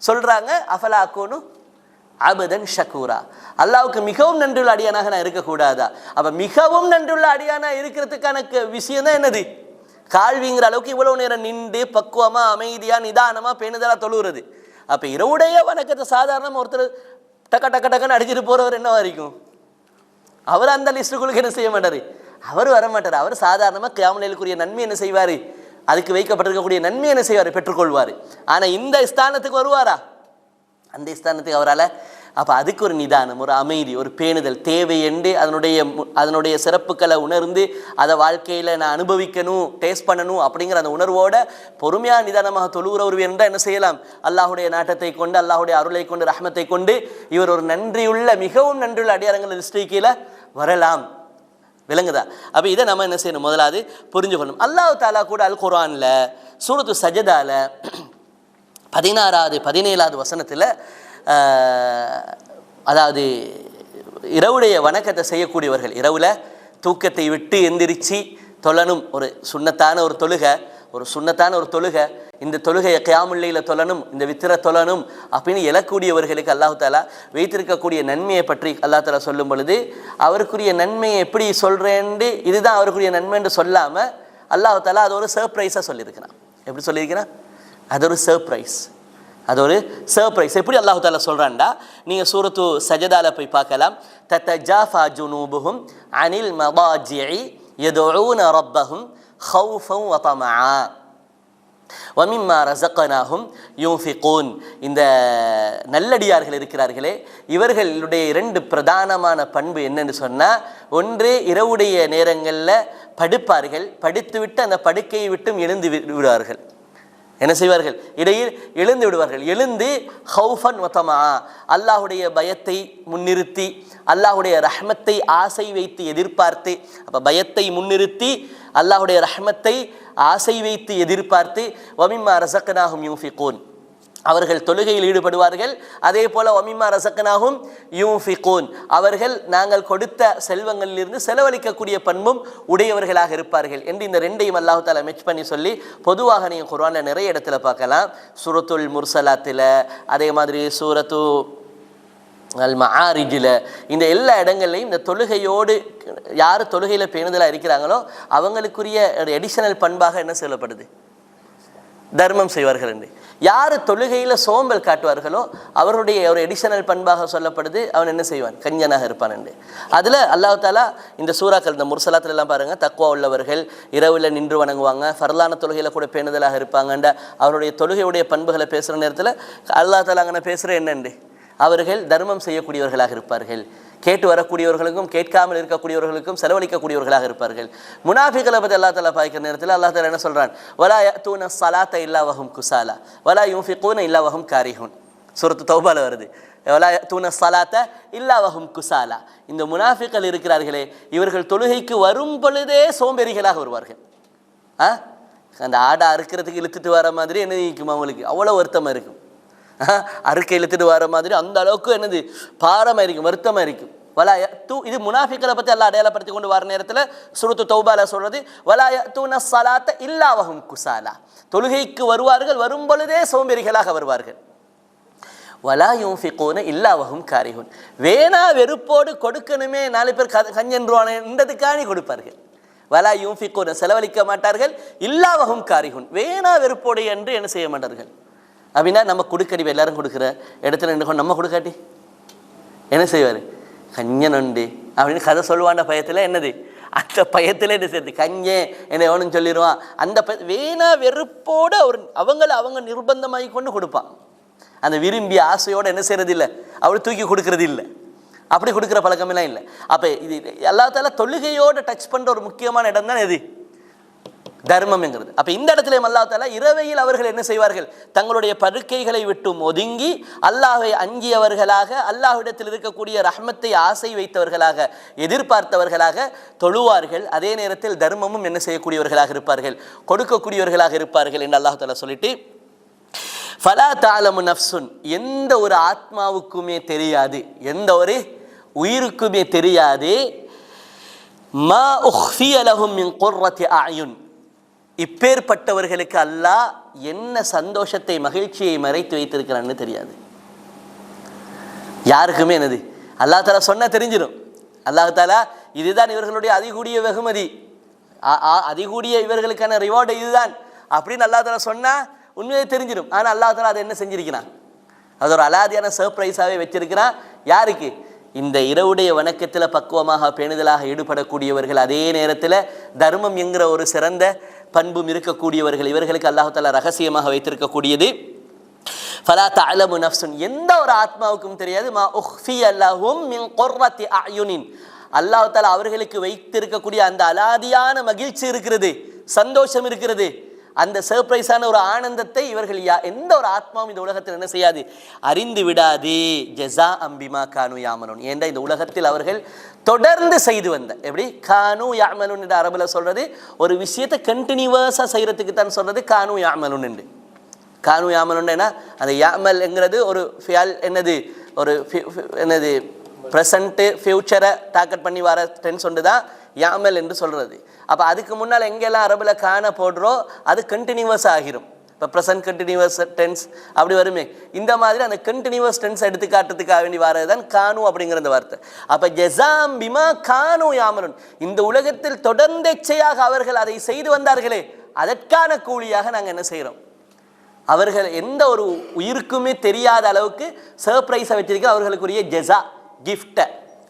சொல்கிறாங்க, அஃபலா அக்கூனு அபதன் ஷக்கூரா, அல்லாவுக்கு மிகவும் நன்றியுள்ள அடியானாக நான் இருக்கக்கூடாதா. அப்போ மிகவும் நன்றியுள்ள அடியானா இருக்கிறதுக்கான விஷயம் தான் என்னது, கால் வீங்கிற அளவுக்கு இவ்வளவு நேரம் நின்று பக்குவமாக அமைதியாக நிதானமாக பேணுதலாக தொழுகிறது. அப்போ இரவுடைய வணக்கத்தை சாதாரணமாக ஒருத்தர் டக்குன்னு அடிச்சுட்டு போகிறவர் என்னவா இருக்கும், அவர் அந்த லிஸ்ட்டுக்குள்ளுக்கு என்ன செய்ய மாட்டார், அவர் வரமாட்டார். அவர் சாதாரணமாக கியாமுல் லைலுக்குரிய நன்மை என்ன செய்வார், அதுக்கு வைக்கப்பட்டிருக்கக்கூடிய நன்மை என்ன செய்வார், பெற்றுக்கொள்வார். ஆனால் இந்த ஸ்தானத்துக்கு வருவாரா, அந்த ஸ்தானத்துக்கு அவரால். அப்போ அதுக்கு ஒரு நிதானம், ஒரு அமைதி, ஒரு பேணுதல் தேவை என்று அதனுடைய சிறப்புக்களை உணர்ந்து அதை வாழ்க்கையில் நான் அனுபவிக்கணும், டேஸ்ட் பண்ணணும் அப்படிங்கிற அந்த உணர்வோட பொறுமையாக நிதானமாக தொழுகிறவர் என்றால் என்ன செய்யலாம், அல்லாஹுடைய நாட்டத்தை கொண்டு, அல்லாஹுடைய அருளை கொண்டு, ரஹ்மத்தை கொண்டு இவர் ஒரு நன்றியுள்ள மிகவும் நன்றியுள்ள அடியாரங்கள் லிஸ்ட் கீழே வரலாம். விளங்குதா? அப்போ இதை நம்ம என்ன செய்யணும், முதலாவது புரிஞ்சுக்கணும். அல்லாஹ் தாலா கூட அல் குர்ஆனில் சூரத்து சஜதால 16வது 17வது வசனத்தில் அதாவது இரவுடைய வணக்கத்தை செய்யக்கூடியவர்கள், இரவில் தூக்கத்தை விட்டு எந்திரிச்சு தொழணும், ஒரு சுன்னத்தான ஒரு தொழுகை, இந்த தொழுகையை கியாமுல் லைல தொழணும், இந்த வித்திர தொழணும் அப்படின்னு எழக்கூடியவர்களுக்கு அல்லாஹ் தாலா வைத்திருக்கக்கூடிய நன்மையை பற்றி அல்லாஹ் தாலா சொல்லும் பொழுது, அவருக்குரிய நன்மையை எப்படி சொல்கிறேன்னு இதுதான் அவருக்குரிய நன்மைன்னு சொல்லாமல் அல்லாஹ் தாலா அது ஒரு சர்ப்ரைஸாக சொல்லியிருக்கிறான். எப்படி சொல்லியிருக்கிறான், அது ஒரு சர்ப்ரைஸ். எப்படி அல்லாஹ் தாலா சொல்கிறான்டா, நீங்கள் சூரத்து சஜதால போய் பார்க்கலாம். தத்தஜாஃபா ஜுனூபுஹும் அனில் மதாஜிஇ யதுஊன ரப்பஹும் ஹௌஃபன் வ தமஆ வமிம்மா ரஸக்னாஹும் யுன்ஃபிகூன். இந்த நல்லடியார்கள் இருக்கிறார்களே, இவர்களுடைய 2 பிரதானமான பண்பு என்னன்னு சொன்னால், ஒன்று இரவுடைய நேரங்களில் படுப்பார்கள், படுத்துவிட்டு அந்த படுக்கையை விட்டும் எழுந்து விடுவார்கள். என்ன செய்வார்கள், இடையில் எழுந்து விடுவார்கள். எழுந்து ஹௌஃபன் வதமா, அல்லாஹுடைய பயத்தை முன்னிறுத்தி, அல்லாஹுடைய ரஹ்மத்தை ஆசை வைத்து எதிர்பார்த்து, அப்போ பயத்தை முன்னிறுத்தி அல்லாஹுடைய ரஹ்மத்தை ஆசை வைத்து எதிர்பார்த்து, வமிம்மா ரஸக்னாஹும் யுன்ஃபிகூன், அவர்கள் தொழுகையில் ஈடுபடுவார்கள். அதே போல வமிம்மா ரஸக்னாஹும் யுன்ஃபிகூன், அவர்கள் நாங்கள் கொடுத்த செல்வங்களிலிருந்து செலவழிக்கக்கூடிய பண்பும் உடையவர்களாக இருப்பார்கள் என்று இந்த 2ஐயும் அல்லாஹ் தஆலா மெச் பண்ணி சொல்லி, பொதுவாக நீங்கள் குர்ஆனில் நிறைய இடத்துல பார்க்கலாம். சூரத்துல் முர்சலாத்தில், அதே மாதிரி சூரத்து அல் மஆரிஜில் இந்த எல்லா இடங்கள்லையும் இந்த தொழுகையோடு யார் தொழுகையில் பேணுதலாக இருக்கிறாங்களோ அவங்களுக்குரிய ஒரு எடிஷனல் பண்பாக என்ன சொல்லப்படுது? தர்மம் செய்வார்கள் என்று. யார் தொழுகையில் சோம்பல் காட்டுவார்களோ அவருடைய ஒரு எடிஷனல் பண்பாக சொல்லப்படுது அவன் என்ன செய்வான்? கஞ்சனாக இருப்பான் என்று. அதில் அல்லாஹ் தாலா இந்த சூறாக்கள் இந்த முர்சலாத்துல எல்லாம் பாருங்கள், தக்வா உள்ளவர்கள் இரவில் நின்று வணங்குவாங்க, ஃபர்லான தொழுகையில் கூட பேணுதலாக இருப்பாங்கன்ற அவருடைய தொழுகையுடைய பண்புகளை பேசுகிற நேரத்தில் அல்லாஹ் தாலா அங்கே பேசுகிற என்னண்டு அவர்கள் தர்மம் செய்யக்கூடியவர்களாக இருப்பார்கள், கேட்டு வரக்கூடியவர்களுக்கும் கேட்காமல் இருக்கக்கூடியவர்களுக்கும் செலவழிக்கக்கூடியவர்களாக இருப்பார்கள். முனாஃபிகளை பற்றி அல்லாஹ் தஆலா பாய்க்கிற நேரத்தில் அல்லாஹ் தஆலா என்ன சொல்கிறான்? வலா யஅத்தூன ஸலாத்த இல்லா வஹும் குஸாலா வலா யுன்ஃபிகூன இல்லா வஹும் காரிஹூன். சூரத்து தௌபால வருது, வலா யஅத்தூன ஸலாத்த இல்லா வஹும் குஸாலா. இந்த முனாஃபிகள் இருக்கிறார்களே இவர்கள் தொழுகைக்கு வரும் பொழுதே சோம்பேறிகளாக வருவார்கள். அந்த ஆடை அறுக்கிறதுக்கு இழுத்துட்டு வர மாதிரி என்ன நிற்கும் அவங்களுக்கு, அவ்வளோ வருத்தமாக இருக்கும். அறுக்கை இழுத்துட்டு வர மாதிரி அந்த அளவுக்கு என்னது பாரமாக இருக்கும், வருத்தமாக இருக்கும். வலாய தூ இது முனாஃபிக்களை பற்றி எல்லாம் அடையாளப்படுத்தி கொண்டு வர நேரத்தில் சூரத்து தௌபால சொல்றது வலாய தூன ஸலாத்த இல்லா வஹும் குஸாலா. தொழுகைக்கு வருவார்கள், வரும் பொழுதே சோம்பேறிகளாக வருவார்கள். வலா யுன்ஃபிகூன இல்லா வஹும் காரிஹூன். வேணா வெறுப்போடு கொடுக்கணுமே, 4 பேர் கஞ்சன்றுவானதுக்காண்டி கொடுப்பார்கள். வலா யுன்ஃபிகூன செலவழிக்க மாட்டார்கள், இல்லா வஹும் காரிஹூன் வேணா வெறுப்போடு என்று என்ன செய்ய மாட்டார்கள். அப்படின்னா நம்ம கொடுக்கடிவை எல்லாரும் கொடுக்குற இடத்துல நின்று நம்ம கொடுக்காட்டி என்ன செய்வார்? கஞ்சன் உண்டு அப்படின்னு கதை சொல்லுவாண்ட பயத்தில் என்னது, அந்த பயத்தில் என்ன செய்யுது, கஞ்சன் என்ன எவனும் சொல்லிடுவான். அந்த வேணா வெறுப்போடு அவங்க நிர்பந்தமாகி கொண்டு கொடுப்பான். அந்த விரும்பிய ஆசையோடு என்ன செய்யறது இல்லை, அவள் தூக்கி கொடுக்கறது இல்லை, அப்படி கொடுக்குற பழக்கமெல்லாம் இல்லை. அப்போ இது எல்லாத்தால தொழுகையோடு டச் பண்ணுற ஒரு முக்கியமான இடம் தான் எது? தர்மம்ங்கிறது. அப்போ இந்த இடத்துல அல்லாஹ் தஆலா இரவையில் அவர்கள் என்ன செய்வார்கள்? தங்களுடைய படுக்கைகளை விட்டு ஒதுங்கி அல்லாஹ்வை அஞ்சியவர்களாக, அல்லாஹ்விடத்தில் இருக்கக்கூடிய ரஹ்மத்தை ஆசை வைத்தவர்களாக, எதிர்பார்த்தவர்களாக தொழுவார்கள். அதே நேரத்தில் தர்மமும் என்ன செய்யக்கூடியவர்களாக இருப்பார்கள், கொடுக்கக்கூடியவர்களாக இருப்பார்கள் என்று அல்லாஹ் தஆலா சொல்லிட்டு, ஃபலா தஅலமு நஃப்சுன் எந்த ஒரு ஆத்மாவுக்குமே தெரியாது, எந்த ஒரு உயிருக்குமே தெரியாது, மா உஃபிய லஹும் மின் குர்ரத்தி அயுன் இப்பேற்பட்டவர்களுக்கு அல்லாஹ் என்ன சந்தோஷத்தை மகிழ்ச்சியை மறைத்து வைத்திருக்கிறான்னு தெரியாது. யாருக்குமே என்னது அல்லாஹ் தஆலா சொன்ன தெரிஞ்சிடும். அல்லாஹ் தஆலா இதுதான் இவர்களுடைய அதிகூடிய வெகுமதி, அதிகூடிய இவர்களுக்கான ரிவார்டு இதுதான் அப்படின்னு அல்லாஹ் தஆலா சொன்னா உண்மையை தெரிஞ்சிடும். ஆனால் அல்லாஹ் தஆலா அதை என்ன செஞ்சிருக்கிறான், அது ஒரு அலாதியான சர்ப்ரைஸாகவே வச்சிருக்கிறான். யாருக்கு? இந்த இரவுடைய வணக்கத்தில் பக்குவமாக பேணுதலாக ஈடுபடக்கூடியவர்கள், அதே நேரத்தில் தர்மம் என்கிற ஒரு சிறந்த பண்பும் இருக்கக்கூடியவர்கள், இவர்களுக்கு அல்லாஹ் தஆலா ரகசியமாக வைத்திருக்கக்கூடியது. ஃபலா தஅலமு நஃப்சுன் எந்த ஒரு ஆத்மாவுக்கும் தெரியாது, மா உஃபிய லஹும் மின் குர்ரத்தி அயுனின் அல்லாஹ் தஆலா அவர்களுக்கு வைத்திருக்கக்கூடிய அந்த அலாதியான மகிழ்ச்சி இருக்கிறது, சந்தோஷம் இருக்கிறது, அந்த சர்ப்ரைஸான ஒரு ஆனந்தத்தை இவர்கள் எந்த ஒரு ஆத்மாவும் இந்த உலகத்தில் என்ன செய்யாது, அறிந்து விடாது. ஜஸா அம்பிமா கானு யாமலுன் ஏண்டா இந்த உலகத்தில் அவர்கள் தொடர்ந்து செய்து வந்த, எப்படி கானு யாமலுன் என்று அரபில் சொல்றது ஒரு விஷயத்தை கண்டினியூவஸாக செய்யறதுக்கு தான் சொல்றது கானு யாமலுன் என்று. கானு யாமலுன் என்ன, அந்த யாமல் என்கிறது ஒரு என்னது, ஒரு என்னது ப்ரெசண்ட்டு ஃபியூச்சரை டார்கெட் பண்ணி வர டென்ஸ் ஒன்று தான் யாமல் என்று சொல்கிறது. அப்போ அதுக்கு முன்னால் எங்கெல்லாம் அரபில் காண போடுறோம் அது கண்டினியூவஸ் ஆகிரும். இப்போ ப்ரெசன்ட் கண்டினியூவஸ் டென்ஸ் அப்படி வருமே, இந்த மாதிரி அந்த கண்டினியூவஸ் டென்ஸ் எடுத்து காட்டுறதுக்காக வேண்டி வரது தான் கானு அப்படிங்கிற அந்த வார்த்தை. அப்போ ஜஸாம் பிமா கானு யாமலுன் இந்த உலகத்தில் தொடர்ந்தேச்சையாக அவர்கள் அதை செய்து வந்தார்களே அதற்கான கூலியாக நாங்கள் என்ன செய்கிறோம், அவர்கள் எந்த ஒரு உயிருக்குமே தெரியாத அளவுக்கு சர்ப்ரைஸை வச்சிருக்க அவர்களுக்குரிய ஜஸா கிஃப்டை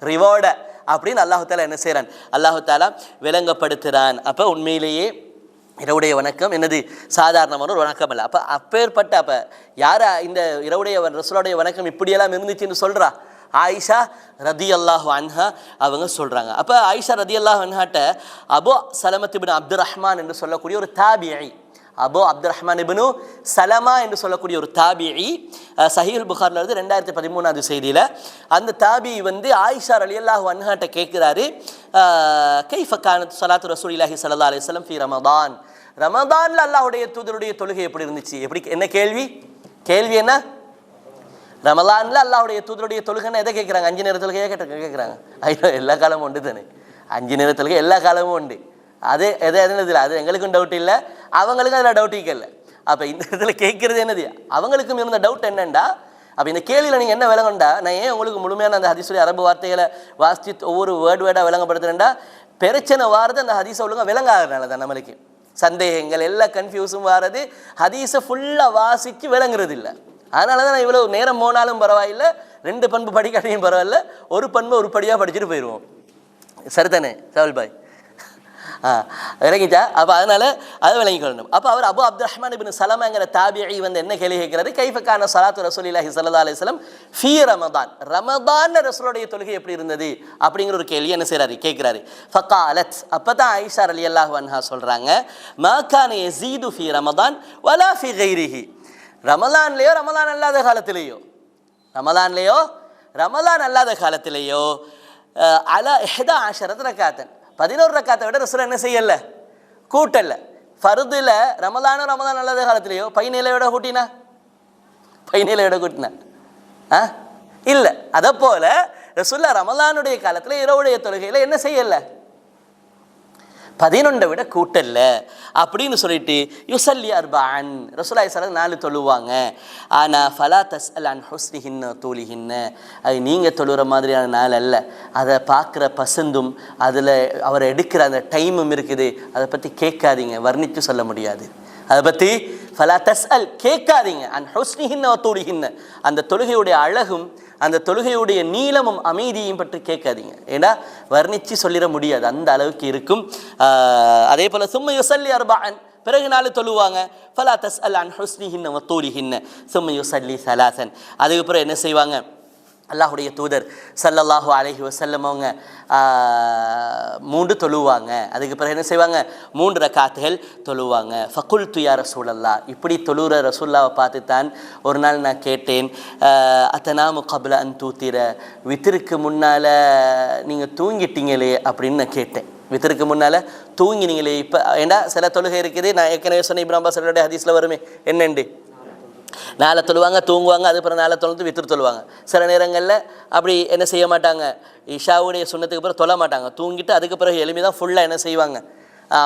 ரிவார்டை அப்படின்னு அல்லாஹு தாலா என்ன செய்கிறான், அல்லாஹு தாலா விளங்கப்படுத்துகிறான். அப்போ உண்மையிலேயே இரவுடைய வணக்கம் என்னது சாதாரணமான ஒரு வணக்கம் இல்லை. அப்போ அப்பேற்பட்ட அப்போ யாரா இந்த இரவுடைய ரசூலுடைய வணக்கம் இப்படியெல்லாம் இருந்துச்சுன்னு சொல்கிறா ஆயிஷா ரதியல்லாஹு அன்ஹா அவங்க சொல்கிறாங்க. அப்போ ஆயிஷா ரதியல்லாஹு அன்ஹாட்ட அபு சலமத் இப்னு அப்துர் ரஹ்மான் என்று சொல்லக்கூடிய ஒரு தாபியி, அபு அப்துர் ரஹ்மான் இப்னு சலமா என்று சொல்லக்கூடிய ஒரு தாபியி, சஹீஹுல் புகாரில் இருந்து 2013 செய்தியில் அந்த தாபியி ஆயிஷா ரலியல்லாஹு அன்ஹாட்ட கேட்குறாரு, கைஃப கானத் ஸலாத்து ரசூலில்லாஹி ஸல்லல்லாஹு அலைஹி வஸல்லம் ஃபீ ரமதான், ரமதான்ல அல்லாஹ்வுடைய தூதருடைய தொழுகை எப்படி இருந்துச்சு, எப்படி என்ன கேள்வி என்ன, ரமலான்ல அல்லாஹ்வுடைய தூதருடைய தொழுகைன்னு எதை கேட்குறாங்க, 5 நேர தொழுகையாக கேட்குறாங்க. ஐயோ எல்லா காலமும் உண்டு தானே, 5 நேர தொழுகை எல்லா காலமும் உண்டு, அது எதில் அது எங்களுக்கும் டவுட் இல்லை, அவங்களுக்கும் அதில் டவுட் இல்லை. அப்போ இந்த இடத்துல கேட்குறது என்னது, அவங்களுக்கும் இருந்த டவுட் என்னென்னா அப்போ இந்த கேள்வியில் நீங்கள் என்ன விளங்கண்டா, நான் ஏன் உங்களுக்கு முழுமையான அந்த ஹதீஸுடைய அரபு வார்த்தைகளை வாசித்து ஒவ்வொரு வேர்டாக விளங்கப்படுத்துறேன்டா, பிரச்சனை வாரது அந்த ஹதீஸை ஒழுங்காக விளங்காதனால தான். நம்மளுக்கு சந்தேகங்கள் எல்லாம் கன்ஃபியூஸும் வாரது, ஹதீஸை ஃபுல்லாக வாசித்து விளங்குறது இல்லை. அதனால தான் நான் இவ்வளோ நேரம் போனாலும் பரவாயில்லை, 2 பண்பு படிக்காட்டியும் பரவாயில்ல, ஒரு பண்பு உருப்படியாக படிச்சுட்டு போயிடுவோம். சரிதானே சவுல் பாய்? விளங்கிச்சா? அப்போ அதனால் அதை விளங்கிக்கொள்ளணும். அப்போ அவர் அபு அப்துல் ரஹ்மான் இப்னு சலமாங்கிற தாபிஈ வந்து என்ன கேள்வி கேட்கிறாரு, கைஃபக்கான ஸலாத்து ரசூலில்லாஹி ஸல்லல்லாஹு அலைஹி வஸல்லம் ஃபீ ரமதான், ரமதான்ல ரசூலுடைய தொழுகை எப்படி இருந்தது அப்படிங்கிற ஒரு கேள்வி என்ன செய்கிறாரு, கேட்குறாரு. ஃபகாலத், அப்போ தான் ஆயிஷா ரலியல்லாஹு அன்ஹா சொல்கிறாங்க, மா கான யஸீது ஃபீ ரமதான் வலா ஃபீ கைரிஹி, ரமலான்லேயோ ரமலான் அல்லாத காலத்திலேயோ, ரமலான் அல்லாத காலத்திலேயோ அலா 11 ரக்காத்தன், 11 ரக்காத்தை விட ரசூல் என்ன செய்யலை, கூட்டல்ல. ஃபர்துல ரமலான் அல்லாத காலத்திலேயோ 17 கூட்டினா, 17 கூட்டினா இல்லை. அதை போல ரசூல்லா ரமலானுடைய காலத்தில் இரவுடைய தொழுகையில் என்ன செய்யலை, 11 விட கூட்டல்ல அப்படின்னு சொல்லிட்டு யுசல்லி அர்பஅன், ரசூலுல்லாஹி ஸல்லல்லாஹு அலைஹி 4 தொழுவாங்க. ஆனால் ஃபலா தஸ்அல் அன் ஹுஸ்னிஹின்ன தூலிஹின்ன, அது நீங்கள் தொழுகிற மாதிரியான நாள் அல்ல, அதை பார்க்குற பசந்தும் அதில் அவர் எடுக்கிற அந்த டைமும் இருக்குது, அதை பற்றி கேட்காதீங்க, வர்ணித்து சொல்ல முடியாது. அதை பற்றி ஃபலா தஸ்அல், கேட்காதீங்க, அன் ஹுஸ்னிஹின்ன தூலிஹின்ன, அந்த தொழுகையுடைய அழகும் அந்த தொழுகையுடைய நீளமும் அமைதியையும் பற்றி கேட்காதீங்க, ஏன்னா வர்ணித்து சொல்லிட முடியாது, அந்த அளவுக்கு இருக்கும். அதே போல் சும்ம யுசல்லி அர்பஅன், பிறகு 4 தொழுவாங்க. ஃபலா தஸ்அல் அன் ஹுஸ்னிஹின்ன வ தூலிஹின்ன சும்ம யுசல்லி ஸலாஸன், அதுக்கப்புறம் என்ன செய்வாங்க, அல்லாஹுடைய தூதர் ஸல்லல்லாஹு அலைஹி வஸல்லம் அவங்க 3 தொழுவாங்க. அதுக்கு பிறகு என்ன செய்வாங்க, 3 ரக்காத்துகள் தொழுவாங்க. ஃபகுல்து யா ரசூலல்லாஹ், இப்படி தொழுகிற ரசூல்லாவை பார்த்து தான் ஒரு நாள் நான் கேட்டேன், அத்தனாமு கப்ல அன் தூத்திர, வித்திருக்கு முன்னால் நீங்கள் தூங்கிட்டீங்களே அப்படின்னு நான் கேட்டேன். வித்திருக்கு முன்னால் தூங்கினீங்களே, இப்போ ஏன்னா சில தொழுகை இருக்குது, நான் ஏற்கனவே சொன்ன இப்னு அப்பாஸ் அவருடைய ஹதீஸில் வருமே, என்னண்டு 4 தொழுவாங்க, தூங்குவாங்க, அதுக்கப்புறம் 4 தொழுந்து வித்திரு தொழுவாங்க. சில நேரங்களில் அப்படி என்ன செய்ய மாட்டாங்க, இஷாவுடைய சுன்னத்துக்கு பிறகு தொழ மாட்டாங்க, தூங்கிட்டு அதுக்கு பிறகு எளிமை தான் ஃபுல்லாக என்ன செய்வாங்க,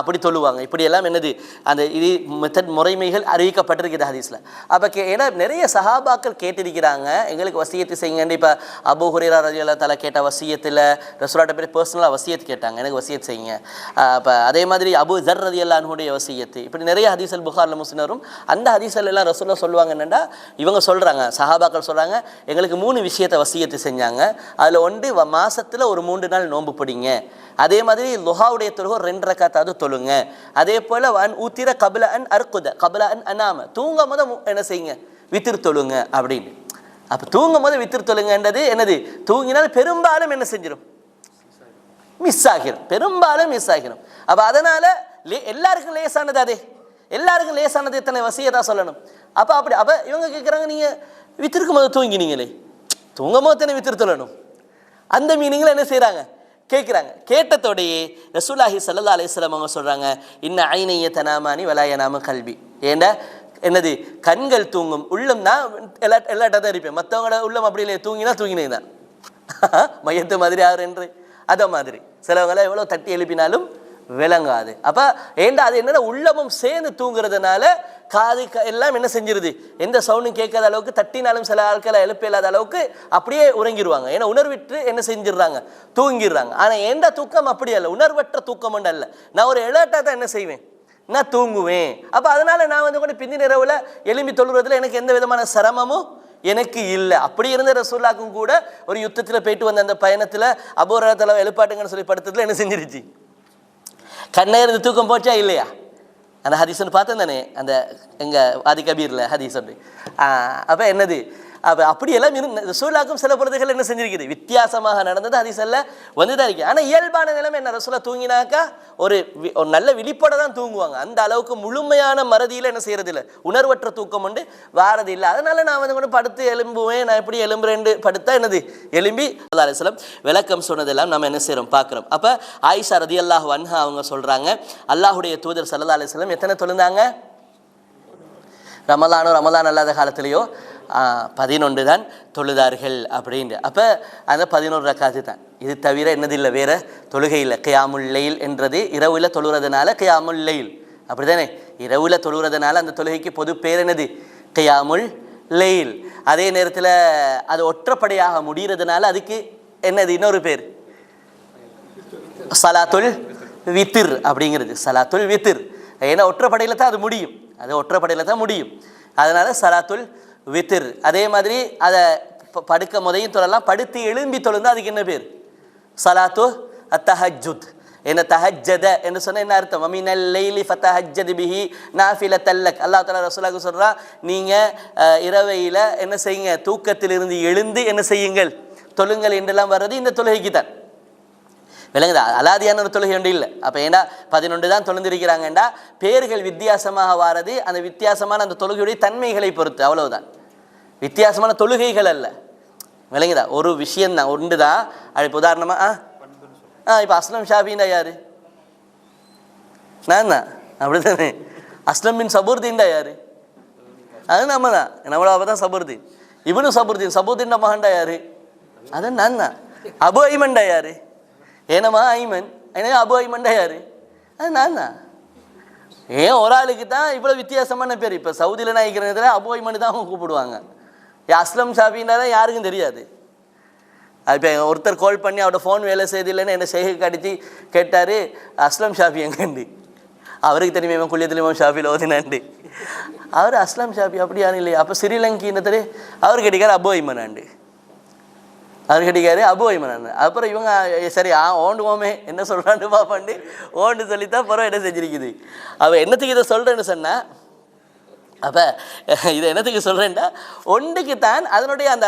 அப்படி தொழுவாங்க. இப்படியெல்லாம் என்னது அந்த இது மெத்தட் முறைமைகள் அறிவிக்கப்பட்டிருக்குது ஹதீஸில். அப்போ ஏன்னா நிறைய சஹாபாக்கள் கேட்டிருக்கிறாங்க, எங்களுக்கு வசியத்து செய்யுங்க. இப்போ அபூ ஹுரைரா ரலியல்லாஹு தஆலா கேட்ட வசியத்தில் ரசூலுல்லாஹ்ட்ட பேர் பர்சனலாக வசியத்து கேட்டாங்க, எனக்கு வசியத்து செய்யுங்க. அப்போ அதே மாதிரி அபூ ஸர் ரலியல்லாஹு அன்ஹுடைய வசியத்து, இப்படி நிறைய ஹதீஸல் புகாரில் முஸ்லிம் வரும். அந்த ஹதீஸல் எல்லாம் ரசூலுல்லாஹ் சொல்லுவாங்க என்னென்னா, இவங்க சொல்கிறாங்க, சஹாபாக்கள் சொல்கிறாங்க, எங்களுக்கு 3 விஷயத்தை வசியத்து செஞ்சாங்க. அதில் ஒன்று மாதத்தில் ஒரு 3 நாள் நோன்பு பிடிங்க, அதே மாதிரி லுஹாவுடைய தொழுகை 2 ரக்காத்தாவது தொழுங்க, அதே போல் அன் ஊத்திர கபல அன் அர்குத கபல அன் அனாம, தூங்கும் போது என்ன செய்யுங்க, வித்திரு தொழுங்க அப்படின்னு. அப்போ தூங்கும் போது வித்திரு தொழுங்கன்றது என்னது, தூங்கினால் பெரும்பாலும் என்ன செஞ்சிடும், மிஸ் ஆகிரும், பெரும்பாலும் மிஸ் ஆகிரும். அப்போ அதனால் எல்லாருக்கும் லேசானது, அதே எல்லாருக்கும் லேசானது எத்தனை வசியதான் சொல்லணும். அப்போ இவங்க கேட்குறாங்க, நீங்கள் வித்திருக்கும் போது தூங்கினீங்களே, தூங்கும் போது தானே வித்திரு தொழணும், அந்த மீனிங்கில் என்ன செய்கிறாங்க, கேட்குறாங்க. கேட்டதோடையே ரசூலுல்லாஹி ஸல்லல்லாஹு அலைஹி வஸல்லம் அவங்க சொல்கிறாங்க, இன்ன ஐனைய தனாமானி வலா யனாமு கல்பி, ஏண்டா என்னது, கண்கள் தூங்கும், உள்ளம் தான் எல்லாட்ட தான் இருப்பேன், மற்றவங்களோட உள்ளம் அப்படி இல்லை, தூங்கினா தூங்கினே தான் மையத்து மாதிரி ஆறு என்று அதை மாதிரி சிலவங்களை எவ்வளோ தட்டி எழுப்பினாலும் விளங்காது. அப்போ ஏண்டா அது என்னென்னா உள்ளமும் சேர்ந்து தூங்குறதுனால காது எல்லாம் என்ன செஞ்சிருது, எந்த சவுண்டும் கேட்காத அளவுக்கு, தட்டினாலும் சில ஆட்களை எழுப்ப இல்லாத அளவுக்கு அப்படியே உறங்கிடுவாங்க. ஏன்னா உணர்விட்டு என்ன செஞ்சிடுறாங்க, தூங்கிடுறாங்க. ஆனால் எந்த தூக்கம் அப்படி அல்ல, உணர்வற்ற தூக்கம் ஒன்று அல்ல. நான் ஒரு எலர்ட்டாக தான் என்ன செய்வேன், நான் தூங்குவேன். அப்போ அதனால் நான் வந்து கூட பிந்தி இரவில் எலும்பி தொழுறதுல எனக்கு எந்த விதமான சிரமமும் எனக்கு இல்லை. அப்படி இருந்த ரசூலுல்லாஹ்க்கும் கூட ஒரு யுத்தத்தில் போயிட்டு வந்த அந்த பயணத்தில் அபூ ஹுரைரா தஆலா எழுப்பாட்டுங்கன்னு சொல்லி படுத்ததுல என்ன செஞ்சிருச்சு, கண்ணே இருந்து தூக்கம் போச்சா இல்லையா? அந்த ஹதீஸ் ஒன்று பார்த்தேன் தானே, அந்த எங்கள் ஆதி கபீரில் ஹதீஸ் ஒன்று. அப்போ என்னது, அப்போ அப்படியெல்லாம் ரசூலுல்லாஹ்க்கும் சில பொழுதுகள் என்ன செஞ்சிருக்குது, வித்தியாசமாக நடந்தது ஹதீஸல்ல வந்து தான் இருக்குது. ஆனால் இயல்பான நிலைமை என்ன, ரசூலுல்லாஹ் தூங்கினாக்கா ஒரு நல்ல விழிப்போட தான் தூங்குவாங்க. அந்த அளவுக்கு முழுமையான மறதியில் என்ன செய்யறது இல்லை, உணர்வற்ற தூக்கம் உண்டு வாரது இல்லை. அதனால நான் வந்து கூட படுத்து எலும்புவேன், நான் எப்படி எலும்புறேன்னு படுத்தா என்னது எலும்பி ஸல்லல்லாஹு அலைஹி வஸல்லம் விளக்கம் சொன்னதெல்லாம் நம்ம என்ன செய்கிறோம் பார்க்குறோம். அப்போ ஆயிஷா ரலியல்லாஹு அன்ஹா அவங்க சொல்கிறாங்க, அல்லாஹுடைய தூதர் ஸல்லல்லாஹு அலைஹி வஸல்லம் எத்தனை தொழுந்தாங்க, ரமலான் அல்லாத காலத்திலேயோ 11 தான் தொழுதார்கள் அப்படின்ட்டு. அப்போ அந்த 11 ரக்காத்து தான். இது தவிர என்னது இல்லை, வேறு தொழுகை இல்லை. கியாமுல் லைல் என்றது இரவில் தொழுகிறதுனால கியாமுல் லைல், அப்படி தானே, இரவில் தொழுகிறதுனால அந்த தொழுகைக்கு பொது பேர் என்னது, கியாமுல் லெயில். அதே நேரத்தில் அது ஒற்றைப்படையாக முடிகிறதுனால அதுக்கு என்னது இன்னொரு பேர் சலாத்துல் வித்திர் அப்படிங்கிறது. சலாத்துல் வித்திர் ஏன்னா ஒற்றைப்படையில் தான் அது முடியும், அது ஒற்றைப்படையில் தான் முடியும், அதனால சலாத்துல் வித்திர். அதே மாதிரி அதை படுக்க முதையும் தொழலாம், படுத்து எழும்பி தொழுந்தா அதுக்கு என்ன பேர் சலாத்து அத்தஹஜ்ஜுத். என்ன தஹஜ்ஜத என்று சொன்ன என்ன அர்த்தம்? வமினல் லைலி ஃபதஹஜ்ஜத் பிஹி நாஃபிலத்தல் லக். அல்லாஹ் தஆலா ரசூலுல்லாஹி சொல்றா, நீங்க இரவையில என்ன செய்யுங்க, தூக்கத்திலிருந்து எழுந்து என்ன செய்யுங்கள், தொழுங்கள் என்றெல்லாம் வர்றது இந்த தொழுகைக்கு தான். விளங்குதா? அலாதியான ஒரு தொழுகை ஒன்று இல்லை. அப்போ ஏன்னா 11 தான் தொழுந்திருக்கிறாங்கண்டா பேர்கள் வித்தியாசமாக வாரது அந்த வித்தியாசமான அந்த தொழுகையுடைய தன்மைகளை பொறுத்து, அவ்வளவுதான். வித்தியாசமான தொழுகைகள் அல்ல. விளங்குதா? ஒரு விஷயம்தான், ஒன்று தான். அது இப்போ உதாரணமாக இப்போ அஸ்லம் ஷாஃபின்னா யாரு? நான் தான், அப்படித்தானே. அஸ்லம் பின் சபூர்தீன்டா யாரு? அது நம்ம தான், நம்மள தான் சபூர்தீன். இவனு சபூர்தீன், சபூர்தீன் மகான்டா யாரு? அது நான் தான். அபு ஐமன்டா யாரு? ஏனமா ஐமன், ஏன்னா அபு ஐமன்டா யாரு? அது நான் தான். ஏன் ஒரு ஆளுக்கு தான் இவ்வளோ வித்தியாசமான பேர். இப்போ சவுதியில் நான் இருக்கிற அபு ஐமன் தான் கூப்பிடுவாங்க. அஸ்லம் ஷாஃபின்னா தான் யாருக்கும் தெரியாது. இப்போ ஒருத்தர் கால் பண்ணி அவரோட ஃபோன் வேலை செய்தில்லைன்னு என்னை செய்கை அடித்து கேட்டார், அஸ்லம் ஷாஃபி எங்கண்டு? அவருக்கு தெரியுமே இவன் குளியத்துலேயும் ஷாஃபியில் ஓதினாண்டு. அவர் அஸ்லம் ஷாஃபி அப்படியானு இல்லையா? அப்போ ஸ்ரீலங்கின்னது அவர் கேட்டிக்கார் அபு ஐமனாண்டு, அவர் கேட்டிக்காரு அபு ஐமனாண்டு. அப்புறம் இவங்க சரி ஓண்டுவோமே என்ன சொல்கிறான்னு பாப்பாண்டு ஓண்டு சொல்லித்தான் பரவ என்ன செஞ்சிருக்குது. அவள் என்னத்துக்கு இதை சொல்கிறேன்னு சொன்னால், அப்போ இதை என்னத்துக்கு சொல்கிறேன்டா, ஒன்றுக்கு தான் அதனுடைய அந்த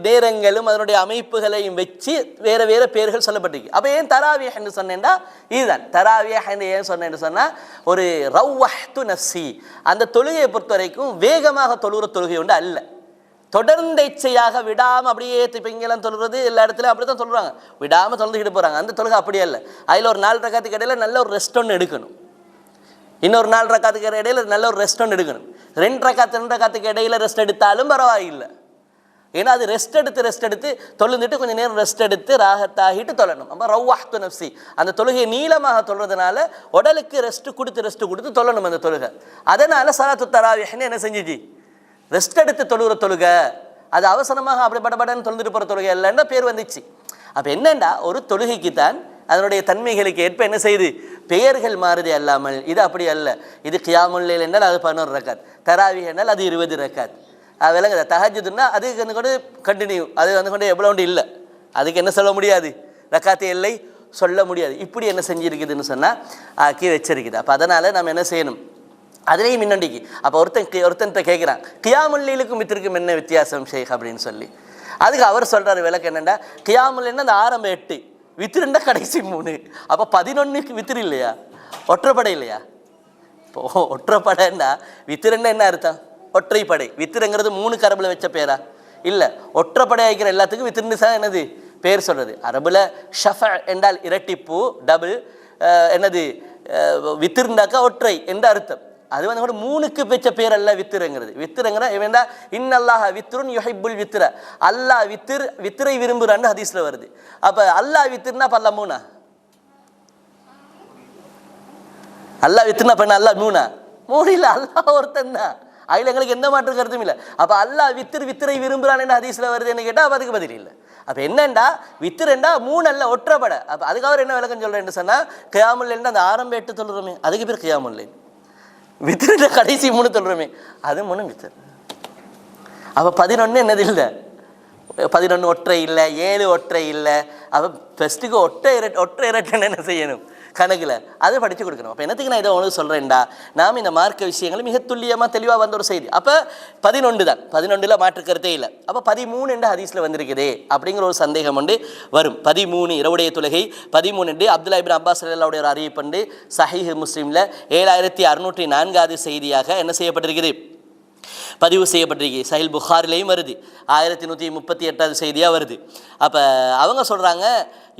நேரங்களும் அதனுடைய அமைப்புகளையும் வச்சு வேறு வேறு பேர்கள் சொல்லப்பட்டிருக்கு. அப்போ ஏன் தராவியஹ் என்று சொன்னேன்டா, இதுதான் தராவியஹ் என்று ஏன் சொன்னேன்னு சொன்னால், ஒரு ரவ்வஹ்து நஃப்ஸி, அந்த தொழுகையை பொறுத்த வரைக்கும் வேகமாக தொழுகிற தொழுகை உண்டு அல்ல. தொடர்ந்து இச்சையாக விடாமல் அப்படியே இப்போ இங்கெல்லாம் தொழுகிறது எல்லா இடத்துலையும் அப்படி தான் சொல்கிறாங்க, விடாமல் தொழுதுக்கிட்டு போகிறாங்க. அந்த தொழுகை அப்படியே இல்லை. அதில் ஒரு 4 ரக்காத்துக்கு இடையில நல்ல ஒரு ரெஸ்ட் ஒன்று எடுக்கணும், இன்னொரு 4 ரக்காத்துக்கு இடையில நல்ல ஒரு ரெஸ்ட் ஒன்று எடுக்கணும். 2 ரக்காத்துக்கு இடையில ரெஸ்ட் எடுத்தாலும் பரவாயில்லை. ஏன்னா அது ரெஸ்ட் எடுத்து தொழுந்துட்டு கொஞ்சம் நேரம் ரெஸ்ட் எடுத்து ராகத்தாகிட்டு தொழணும். அப்போ ரவ்வாஹ்து நஃப்ஸி, அந்த தொழுகையை நீளமாக தொழுறதுனால உடலுக்கு ரெஸ்ட் கொடுத்து தொழணும் அந்த தொழுகை. அதனால சலாத்து தராவிஹ்னு என்ன செஞ்சிச்சு, ரெஸ்ட் எடுத்து தொழுகிற தொழுகை. அது அவசரமாக அப்படி படபடன்னு தொழுந்துட்டு போகிற தொழுகை இல்லைன்னா பேர் வந்துச்சு. அப்போ என்னண்டா, ஒரு தொழுகைக்கு தான் அதனுடைய தன்மைகளுக்கு ஏற்ப என்ன செய்யுது, பெயர்கள் மாறுதே அல்லாமல் இது அப்படி அல்ல. இது கியாமுல் லைல் என்றால் அது 11 ரக்காத், தராவிஹ் என்றால் அது 20 ரக்காத். விளங்குதா? தஹஜ்ஜுதுன்னா அதுக்கு வந்து கொண்டு கண்டினியூ, அது வந்து கொண்டு எவ்வளோ ஒன்று இல்லை, அதுக்கு என்ன சொல்ல முடியாது, ரக்காத்து எல்லை சொல்ல முடியாது. இப்படி என்ன செஞ்சுருக்குதுன்னு சொன்னால் ஆக்கி வச்சிருக்குது. அப்போ அதனால் நம்ம என்ன செய்யணும், அதுலேயும் மின்னண்டிக்கு. அப்போ ஒருத்தன்கிட்ட கேட்குறான், கியாமுல் லைலுக்கும் வித்திருக்கும் என்ன வித்தியாசம் ஷேக் அப்படின்னு சொல்லி. அதுக்கு அவர் சொல்கிறார் விளக்கு என்னென்னா, கியாமுல் லைல்னா அந்த ஆரம்ப 8, வித்திருண்டா கடைசி 3. அப்போ 11க்கு வித்திரு இல்லையா, ஒற்றைப்படை இல்லையா? இப்போ ஒற்றைப்படைன்னா வித்திருண்டா என்ன அர்த்தம், ஒற்றைப்படை. வித்திருங்கிறது 3 கரபில் வச்ச பேரா இல்லை, ஒற்றைப்படை ஆகிக்கிற எல்லாத்துக்கும் வித்திருண்டு தான் என்னது பேர் சொல்கிறது. அரபுல ஷஃப என்றால் இரட்டிப்பு, டபுள், என்னது வித்திருந்தாக்கா ஒற்றை என்ற அர்த்தம். அது வந்து கூட 3க்கு வச்ச பேர் அல்ல வித்திரங்கிறது. வித்திரங்கிற வேண்டா, இன்னல்லாஹ வித்ருன் யுஹிப்புல் வித்ர, அல்லாஹ் வித்திரை விரும்புறான்னு ஹதீஸ்ல வருது. அப்ப அல்லாஹ் வித்திர்னா அப்ப அல்லாஹ் 3, அல்லாஹ் வித்திர்னா அப்ப அல்லாஹ் 3 இல்ல, அல்லாஹ் ஒருத்தன் தான். அதில் எங்களுக்கு எந்த மாற்று கருத்தும் இல்லை. அப்போ அல்லாஹ் வித்திரை விரும்புகிறான்னு ஹதீஸ்ல வருதுன்னு கேட்டால் அப்போ அதுக்கு பதில் இல்லை. அப்போ என்னண்டா, வித்திரண்டா 3 அல்ல, ஒற்றைப்படை. அப்போ அதுக்கு அவர் என்ன விளக்கம் சொல்கிறேன்னு சொன்னால், கியாமுல் லைல்னா அந்த ஆரம்ப 8 சொல்கிறோமே அதுக்கு பேர் கியாமுல் லைல். வித்திர கடைசி 3 சொல்கிறோமே அது 3 வித்திர். அப்போ 11 என்னது இல்லை, 11 ஒற்றை இல்லை, 7 ஒற்றை இல்லை. அப்போ ஃபஸ்ட்டுக்கு ஒற்றை இரட்டைன்னு என்ன செய்யணும் கணக்கில் அதை படித்து கொடுக்கணும். அப்போ என்னத்துக்கு நான் இதை உங்களுக்கு சொல்கிறேன்டா, நாம் இந்த மார்க்க விஷயங்கள் மிக துல்லியமாக தெளிவாக வந்த ஒரு செய்தி. அப்போ 11 தான், 11ல் மாற்று கருத்தே இல்லை. அப்போ 13 என்று ஹதீஸில் வந்திருக்குதே அப்படிங்கிற ஒரு சந்தேகம் உண்டு வரும். 13 இரவுடைய தொழுகை 13 அப்துல்லா இப்னு அப்பாஸ் ரலியல்லாஹு ஒரு அறிவிப்புண்டு சஹீஹ் முஸ்லிமில் 7604வது செய்தியாக என்ன செய்யப்பட்டிருக்குது, பதிவு செய்யப்பட்டிருக்கு. சஹீஹ் புகாரிலையும் வருது, 1138வது செய்தியாக வருது. அப்போ அவங்க சொல்கிறாங்க,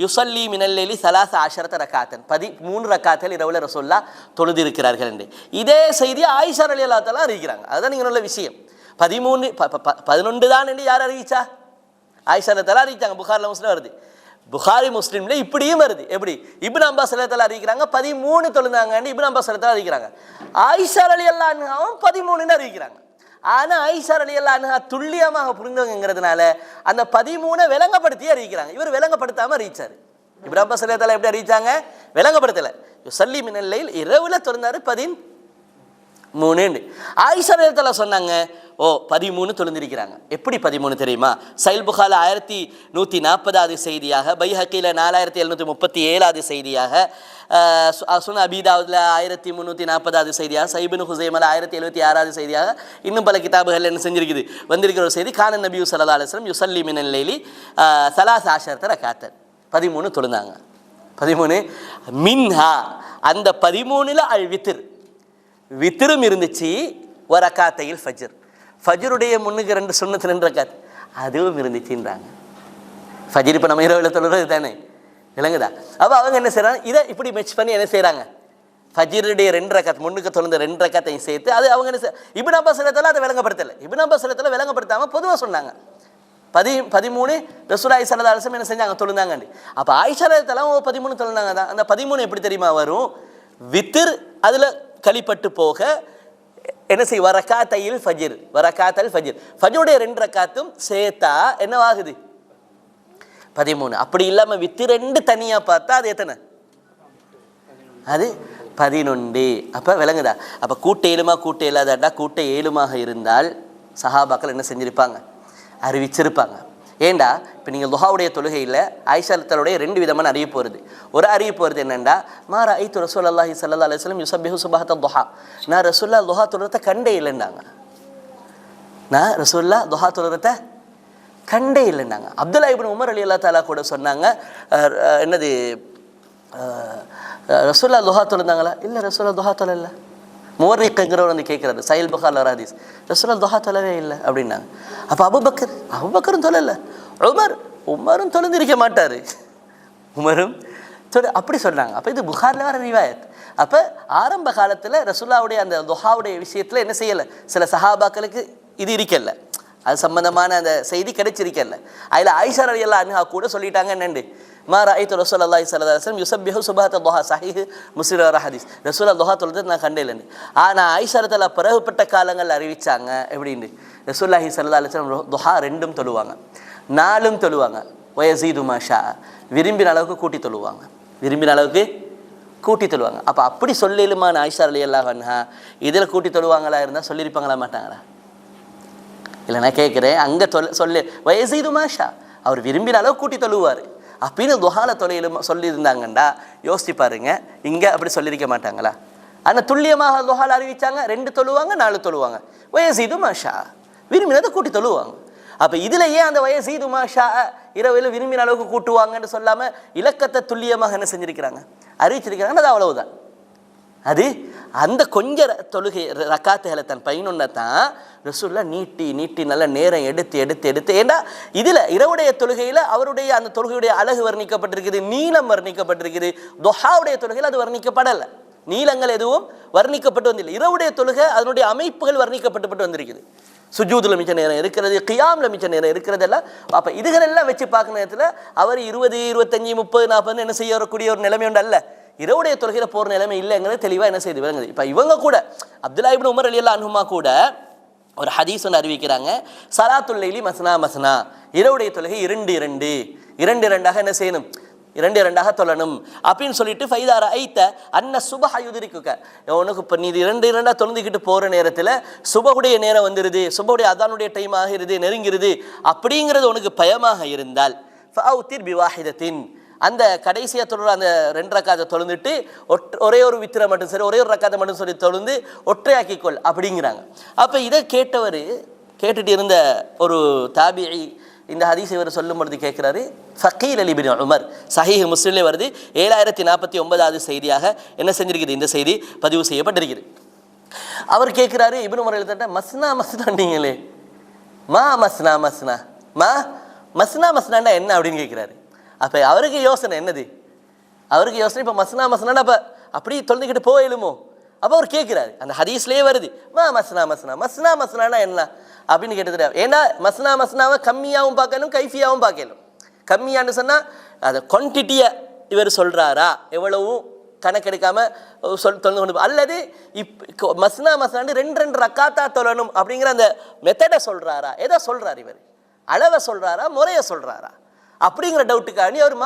யுசல்லி மினல் லைலி 13 ரக்காத்தன், 13 ரக்காத்தில் இரவுல ரசூலுல்லாஹ் தொழுது இருக்கிறார்கள் என்று இதே செய்தி ஆயிஷா ரலியல்லாஹு தஆலா அறிவிக்கிறாங்க. அதுதான் நீங்கள் உள்ள விஷயம். 11 தான் என்று யார் அறிவிச்சா, ஆயிஷா ரலியல்லாஹு தஆலா அறிவிச்சாங்க. புகாரில் முஸ்லிம் வருது, புகாரி முஸ்லிம்ல இப்படியும் வருது. எப்படி, இப்னு அப்பாஸ் ரலியல்லாஹு தஆலா அறிவிக்கிறாங்க 13 தொழுந்தாங்கன்னு இப்னு அப்பாஸ் ரலியல்லாஹு தஆலா அறிவிக்கிறாங்க. ஆயிஷா ரலியல்லாஹு அன்ஹாவும் 13ன்னு அறிவிக்கிறாங்க. ஆனால் ஆயிஷா ரலியல்லாஹு அன்ஹா துல்லியமாக புரிந்தவங்கிறதுனால அந்த 13 விளங்கப்படுத்தி அறிவிக்கிறாங்க. இவர் விளங்கப்படுத்தாமல் அறிவிச்சார். இப்னு அப்பாஸ் ரலியல்லாஹு அன்ஹு எப்படி அறிவிச்சாங்க? விளங்கப்படுத்தலை. யுஸல்லி மினல் லைல், இரவுல தொழுந்தாரு 13. ஆயிஷா ரலியல்லாஹு அன்ஹா சொன்னாங்க, ஓ 13 தொழுந்திருக்கிறாங்க. எப்படி 13 தெரியுமா? சஹீஹ் புகாரில 1140வது செய்தியாக, பைஹக்கில 4737வது செய்தியாக, சுனன் அபீ தாவூத்ல 1340வது செய்தியாக, சஹீஹ் இப்னு ஹுஸைமால 1076வது செய்தியாக, இன்னும் பல கிதாபுகள் என்ன செஞ்சிருக்குது வந்திருக்கிற ஒரு செய்தி. கான நபி ஸல்லல்லாஹு அலைஹி வஸல்லம் யுஸல்லி மினல் லைலி 13 ரகாத்தன், 13 தொழுந்தாங்க. 13 மின்ஹா, அந்த 13ல அல் வித்ர், வித்ரும் இருந்துச்சு. ரகாத்தையில் ஃபஜ்ர், ஃபஜ்ருடைய முன்னுக்கு 2 சுன்னத்து 2 ரகாத் அதுவும் இருந்துச்சுன்றாங்க. ஃபஜ்ர் இப்போ நம்ம இரவில் தொழுறது தானே, விளங்குதா? அப்போ அவங்க என்ன செய்கிறாங்க, இதை இப்படி மெச் பண்ணி என்ன செய்கிறாங்க, ஃபஜ்ருடைய 2 ரகாத் முன்னுக்கு தொழுந்த 2 ரகாத்தையும் சேர்த்து அது அவங்க என்ன இப்னு அப்பாஸ் ரலியல்லாஹு அதை விளங்கப்படுத்தலை. இப்னு அப்பாஸ் ரலியல்லாஹு அன்ஹு விளங்கப்படுத்தாமல் பொதுவாக சொன்னாங்க. 13 ரசூலுல்லாஹி ஸல்லல்லாஹு அலைஹி வஸல்லம் என்ன செஞ்சாங்க, தொழுந்தாங்க. அப்போ ஆயிஷா ரலியல்லாஹு அன்ஹா 13 தொழுந்தாங்க தான். அந்த 13 எப்படி தெரியுமா வரும்? வித்ர் அதில் கழிப்பட்டு போக என்ன செய்ய, ரகாத்தையில் ஃபஜ்ர், ரகாத்தல் ஃபஜ்ர், ஃபஜ்ருடைய 2 ரகாத்தும் சேர்த்தா என்னவாகுது, 13. அப்படி இல்லாமல் வித்து 2 தனியாக பார்த்தா அது எத்தனை, அது 11. அப்போ விளங்குதா? அப்போ கூட்ட ஏழுமா கூட்ட இல்லாதடா, கூட்ட ஏழுமாக இருந்தால் சஹாபாக்கள் என்ன செஞ்சிருப்பாங்க, அறிவிச்சிருப்பாங்க. ஏண்டா இப்போ நீங்கள் துஹாவுடைய தொழுகையில் ஆயிஷா தலுடைய 2 விதமான அறிவிப்பு வருது. ஒரு அறிவிப்பு வருது என்னென்னா, மா ரஅய்து ரசூலல்லாஹி ஸல்லல்லாஹு அலைஹி வஸல்லம் யுஸப்பிஹு சுபஹத துஹா, நான் ரசூலுல்லாஹ் துஹா தொழுறத கண்டே இல்லைன்னாங்க. நான் ரசூலுல்லாஹ் துஹா தொழுறத கண்டே இல்லைன்னாங்க. அப்துல்லா இப்னு உமர் ரலியல்லாஹு தஆலா கூட சொன்னாங்க, என்னது ரசூலுல்லாஹ் துஹா தொழுந்தாங்களா? இல்லை ரசூலுல்லாஹ் துஹா தொழல. முவர்ரிக்ங்கிறவர் வந்து கேட்குறாரு, சஹீஹ் புகாரில வர ஹதீஸ், ரசூலுல்லாஹ் துஹா தொழவே இல்லை அப்படின்னாங்க. அப்போ அபூபக்கரும் தொழல, உமரும் தொழுந்திருக்க மாட்டார், உமரும் அப்படி சொன்னாங்க. அப்போ இது புகாரில் வர ரிவாயத். அப்போ ஆரம்ப காலத்தில் ரசூலுல்லாஹ்வுடைய அந்த துஹாவுடைய விஷயத்தில் என்ன செய்யலை, சில சஹாபாக்களுக்கு இது இருக்கல, அது சம்பந்தமான அந்த செய்தி கிடைச்சிருக்கல. அதில் ஆயிஷா ரலியல்லாஹு அன்ஹா கூட சொல்லிட்டாங்க என்னண்டு, மா ரஅய்து ரசூலல்லாஹி ஸல்லல்லாஹு அலைஹி வஸல்லம் யுஸப்பிஹு சுபஹத துஹா, சஹீஹ் முஸ்லிம் வர ஹதீஸ், ரசூலுல்லாஹ் துஹா தொழுது நான் கண்டேன். ஆனால் ஆயிஷா ரலியல்லாஹு பிறகுப்பட்ட காலங்கள் அறிவிச்சாங்க எப்படின்னு, ரசூலுல்லாஹி ஸல்லல்லாஹு அலைஹி வஸல்லம் துஹா 2 தொழுவாங்க, 4 தொழுவாங்க, வயஸீது மாஷா, விரும்பின அளவுக்கு கூட்டி தொழுவாங்க, விரும்பின அளவுக்கு கூட்டி தொழுவாங்க. அப்போ அப்படி சொல்லிலுமான ஆயிஷா ரலியல்லாஹு அன்ஹா இதில் கூட்டி தொழுவாங்களா இருந்தால் சொல்லியிருப்பாங்களா மாட்டாங்களா? இல்லை நான் கேட்குறேன், அங்கே சொல்லு வயஸீது மாஷா, அவர் விரும்பின அளவு கூட்டி தொழுவார் அப்படின்னு துஹால தொலையிலும் சொல்லியிருந்தாங்கண்டா யோசிச்சு பாருங்க, இங்கே அப்படி சொல்லியிருக்க மாட்டாங்களா? ஆனால் துல்லியமாக துஹால அறிவிச்சாங்க, 2 தொழுவாங்க 4 தொழுவாங்க, வயஸீது மாஷா, விரும்பினதை கூட்டி தொழுவாங்க. அப்போ இதில் ஏன் அந்த வயஸீது மாஷா இரவில் விரும்பின அளவுக்கு கூட்டுவாங்கன்னு சொல்லாமல் இலக்கத்தை துல்லியமாக என்ன செஞ்சிருக்கிறாங்க, அறிவிச்சிருக்கிறாங்க. அது அவ்வளவுதான். அது அந்த கொஞ்ச தொழுகை ரக்காத்துகளை தன் 11 தான் ரசூலுல்லாஹ் நீட்டி நல்ல நேரம் எடுத்து ஏண்டா இதில் இரவுடைய தொழுகையில் அவருடைய அந்த தொழுகையுடைய அழகு வர்ணிக்கப்பட்டிருக்குது, நீளம் வர்ணிக்கப்பட்டிருக்குது. துஹாவுடைய தொழுகையில் அது வர்ணிக்கப்படலை, நீளங்கள் எதுவும் வர்ணிக்கப்பட்டு வந்தில்லை. இரவுடைய தொழுகை அதனுடைய அமைப்புகள் வர்ணிக்கப்பட்டு வந்திருக்குது. சுஜூதுல மிச்ச நேரம் இருக்கிறது, கியாம்ல மிச்ச நேரம் இருக்கிறதெல்லாம். அப்போ இதுகளெல்லாம் வச்சு பார்க்குற நேரத்தில் அவர் 20, 25, 30, 40 என்ன செய்ய வரக்கூடிய ஒரு நிலைமை உண்டு அல்ல, இரவுடைய தொழுகையில் போகிற நிலைமை இல்லைங்கிறது தெளிவாக என்ன செய்து விளங்குது. இப்போ இவங்க கூட அப்துல்லா இப்னு உமர் ரலியல்லாஹு அன்ஹுமா கூட ஒரு ஹதீஸ் ஒன்று அறிவிக்கிறாங்க, ஸலாத்துல் லைலி மஸ்னா, இரவுடைய தொழுகை 2 என்ன செய்யணும், 2 தொழணும் அப்படின்னு சொல்லிட்டு, ஃபைதா ரஅய்த அன்ன சுபஹ யுத்ரிகுக, உனக்கு இப்போ நீ 2 தொழுந்துக்கிட்டு போகிற நேரத்தில் சுபஹுடைய நேரம் வந்துடுது, சுபஹுடைய அதானுடைய டைம் ஆகிறது, நெருங்கிறது அப்படிங்கிறது உனக்கு பயமாக இருந்தால், ஃபஅவ்திர் பிவாஹிதத்தின், அந்த கடைசியாக தொழுற அந்த 2 ரக்காத்தை தொழுந்துட்டு ஒரே ஒரு வித்திரை மட்டும் சரி, ஒரே ஒரு ரக்காத்தை மட்டும் சொல்லி தொழுந்து ஒற்றையாக்கிக்கொள் அப்படிங்கிறாங்க. அப்போ இதை கேட்டுட்டு இருந்த ஒரு தாபிஈ இந்த ஹதீஸ் இவர் சொல்லும் பொழுது கேட்குறாரு, ஃபகீல் அலி பின் உமர், சஹீஹ் முஸ்லிம்லே வருது, 7049வது செய்தியாக என்ன செஞ்சிருக்குது, இந்த செய்தி பதிவு செய்யப்பட்டிருக்குது. அவர் கேட்குறாரு, இப்னு உமர் எழுதிட்ட மஸ்னாண்டீங்களே, மஸ்னாண்டா என்ன அப்படின்னு கேட்குறாரு. அப்போ அவருக்கு யோசனை என்னது, அவருக்கு யோசனை இப்போ மஸ்னாண்டா அப்போ அப்படி தொலைஞ்சிக்கிட்டு போயிலுமோ. அப்போ அவர் கேட்குறாரு, அந்த ஹதீஸ்லேயே வருது, மஸ்னானா என்ன அப்படின்னு கேட்டது. ஏன்னா மஸ்னாவை கம்மியாகவும் பார்க்கணும், கைஃபியாகவும் பார்க்கணும். கம்மியான்னு சொன்னால் அதை குவான்டிட்டியை இவர் சொல்கிறாரா, எவ்வளவும் கணக்கெடுக்காமல் தொழுந்து கொண்டு அல்லது மஸ்னான்னு ரெண்டு ரக்காத்தா தொழணும் அப்படிங்கிற அந்த மெத்தடை சொல்கிறாரா? எதை சொல்கிறார் இவர்? அளவை சொல்கிறாரா, முறையை சொல்கிறாரா? அப்படிங்கிற டவுட்டுக்காண்டி அவர்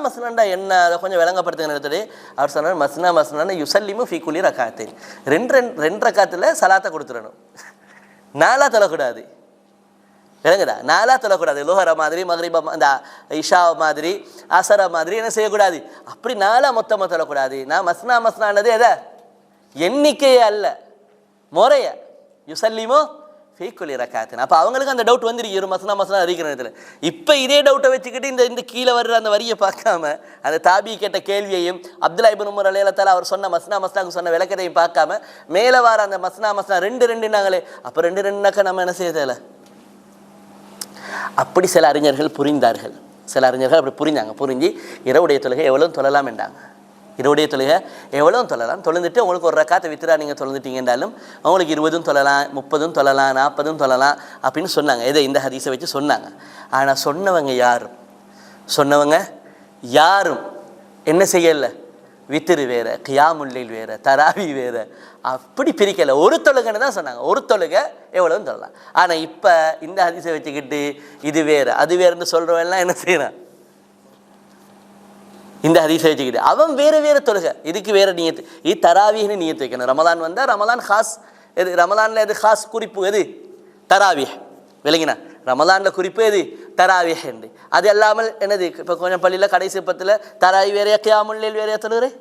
மஸ்னாண்டா என்ன, அதை கொஞ்சம் விளங்கப்படுத்துங்க நேரத்தில். அவர் சொன்னார் மஸ்னான்னு யுசல்லிமு ஃபீ குலி ரக்காத்தின், ரெண்டு ரக்காத்தில் சலாத்தை கொடுத்துடணும், 4 தொழக்கூடாது. விளங்குதா? 4 தொழக்கூடாது. லோஹர மாதிரி, மக்ரிபா, அந்த இஷா மாதிரி, அசரா மாதிரி என்ன செய்யக்கூடாது, அப்படி 4 மொத்தமாக தொழக்கூடாது. நான் மஸ்னானது எதை? எண்ணிக்கையே அல்ல, முறைய. யுசல்லிமோ ஃபீக்குலி ரக்காத்தின். அப்போ அவங்களுக்கு அந்த டவுட் வந்துருக்கு, ஒரு மஸ்னா அறிக்கிற நேரத்தில். இப்போ இதே டவுட்டை வச்சுக்கிட்டு இந்த கீழே வர்ற அந்த வரியை பார்க்காம, அந்த தாபி கேட்ட கேள்வியையும் அப்துல்லா இப்னு உமர் ரலியல்லாஹு அவர் சொன்ன மஸ்னாக்கு சொன்ன விளக்கத்தையும் பார்க்காம மேலே வர அந்த மஸ்னா ரெண்டுனாங்களே, அப்போ ரெண்டுனாக்கா நம்ம என்ன செய்யறதில்ல. அப்படி சில அறிஞர்கள் புரிந்தார்கள். சில அறிஞர்கள் அப்படி புரிஞ்சு இரவுடைய தொழுகை எவ்வளோ தொழலாம் என்றாங்க. இரவுடைய தொழுகை எவ்வளோ தொழலாம், தொழுந்துட்டு உங்களுக்கு ஒரு ரக்காத்தை வித்ரா நீங்கள் தொழுந்துட்டீங்க என்றாலும் அவங்களுக்கு 20 தொழலாம், 30 தொழலாம், 40 தொழலாம் அப்படின்னு சொன்னாங்க. இதை இந்த ஹதீஸை வச்சு சொன்னாங்க. ஆனால் சொன்னவங்க யாரும் என்ன செய்யலை, வித்திரு வேறு, கியாமுல்லைல் வேறு, தராவி வேறு, அப்படி பிரிக்கலை. ஒரு தொழுகைன்னு தான் சொன்னாங்க. ஒரு தொழுகை எவ்வளோன்னு சொல்லலாம். ஆனால் இப்போ இந்த ஹதீஸை வச்சுக்கிட்டு இது வேறு அது வேறுன்னு சொல்கிறவெல்லாம் என்ன செய்யறான், இந்த ஹதீஸை வச்சுக்கிட்டு அவன் வேறு தொழுகை, இதுக்கு வேறு நியத்து, இது தராவின்னு நியத்து வைக்கணும். ரமலான் வந்தால் ரமலான் ஹாஸ், எது ரமலானில் எது ஹாஸ் குறிப்பு, எது தராவிஹ். விளங்கினா? ரமலானில் குறிப்பு எது, தராவிஹ் என்று. அது இல்லாமல் என்னது, இப்போ கொஞ்சம் பள்ளியில் கடைசி பத்தில் தராவி வேறையா கியாமுல்லைல் வேறையா தொழுகிறேன்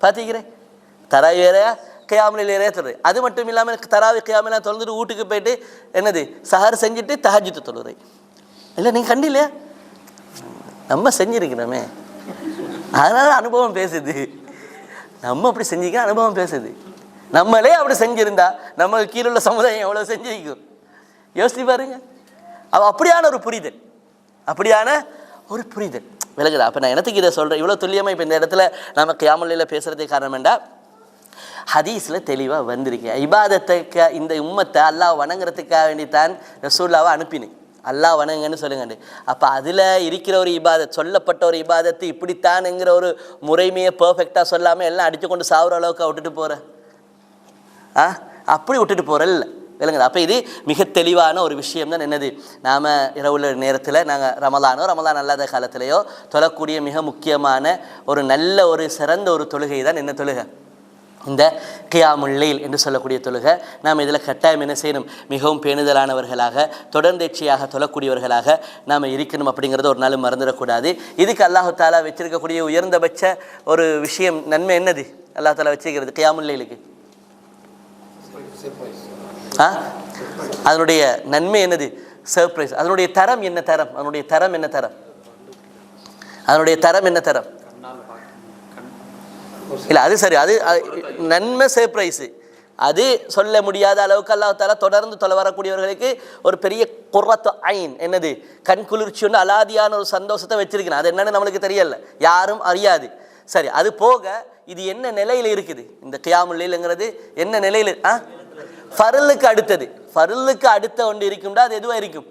பார்த்திக்கிறேன், தராவி வேறையா கியாமுல்லைல் வேறையா தொழுகிறேன். அது மட்டும் இல்லாமல் தராவி கியாமெல்லாம் தொழுந்துட்டு வீட்டுக்கு போயிட்டு என்னது சஹர் செஞ்சுட்டு தஹஜ்ஜுத் தொழுகிறேன். இல்லை நீங்கள் கண்டில்லையா, நம்ம செஞ்சுருக்கிறோமே, அதனால அனுபவம் பேசுது. நம்ம அப்படி செஞ்சுக்க அனுபவம் பேசுது. நம்மளே அப்படி செஞ்சிருந்தா நம்ம கீழே உள்ள சமுதாயம் எவ்வளோ செஞ்சிருக்கும் யோசிச்சு பாருங்க. அப்படியான ஒரு புரிதல் விலகுதா? அப்போ நான் எனக்கு இதை சொல்கிறேன் இவ்வளோ துல்லியமாக. இப்போ இந்த இடத்துல நம்ம கியாமுல்லையில் பேசுகிறதுக்கு காரணம் வேண்டா, ஹதீஸில் தெளிவாக வந்திருக்கு. இபாதத்துக்கு இந்த உம்மத்தை அல்லாஹ் வணங்குறதுக்காக வேண்டித்தான் ரசூலுல்லாவை அனுப்பினேன். அல்லாஹ் வணங்குன்னு சொல்லுங்க. அப்போ அதில் இருக்கிற ஒரு இபாதத், சொல்லப்பட்ட ஒரு இபாதத்து இப்படித்தானுங்கிற ஒரு முறைமையை பர்ஃபெக்டாக சொல்லாமல் எல்லாம் அடித்து கொண்டு சாவுற அளவுக்கு விட்டுட்டு போகிற அப்படி விட்டுட்டு போகிறல்ல விளங்குது. அப்போ இது மிக தெளிவான ஒரு விஷயம் தான். என்னது, நாம் இரவுல நேரத்தில் நாங்கள் ரமலான் அல்லாத காலத்திலேயோ தொழக்கூடிய மிக முக்கியமான ஒரு நல்ல ஒரு சிறந்த ஒரு தொழுகை தான் என்ன தொழுகை, இந்த கியாமுல்லைல் என்று சொல்லக்கூடிய தொழுகை. நாம் இதில் கட்டாயம் என்ன செய்யணும், மிகவும் பேணுதலானவர்களாக தொடர்ந்தேர்ச்சியாக தொழக்கூடியவர்களாக நாம் இருக்கணும். அப்படிங்கிறத ஒரு நாள் மறந்துடக்கூடாது. இதுக்கு அல்லாஹு தாலா வச்சிருக்கக்கூடிய உயர்ந்தபட்ச ஒரு விஷயம், நன்மை என்னது அல்லாஹ் தாலா வச்சிருக்கிறது கியாமுல்லைலுக்கு? அதனுடைய நன்மை என்னது, சர்ப்ரைஸ். அதனுடைய தரம் என்ன தரம், அதனுடைய தரம் என்ன தரம் இல்லை, அது சரி, அது நன்மை சர்ப்ரைஸு. அது சொல்ல முடியாத அளவுக்கு அல்லாஹ் தஆலா தொடர்ந்து தொலை வரக்கூடியவர்களுக்கு ஒரு பெரிய குர்ரத்து ஐன், என்னது, கண் குளிர்ச்சி ஒன்று அலாதியான ஒரு சந்தோஷத்தை வச்சிருக்கிறேன். அது என்னன்னு நம்மளுக்கு தெரியல, யாரும் அறியாது. சரி, அது போக இது என்ன நிலையில் இருக்குது, இந்த கியாமுல் லைல்ங்கிறது என்ன நிலையில்? ஃபர்லுக்கு அடுத்த ஒன்று இருக்கும்டா, அது எதுவாக இருக்கும்,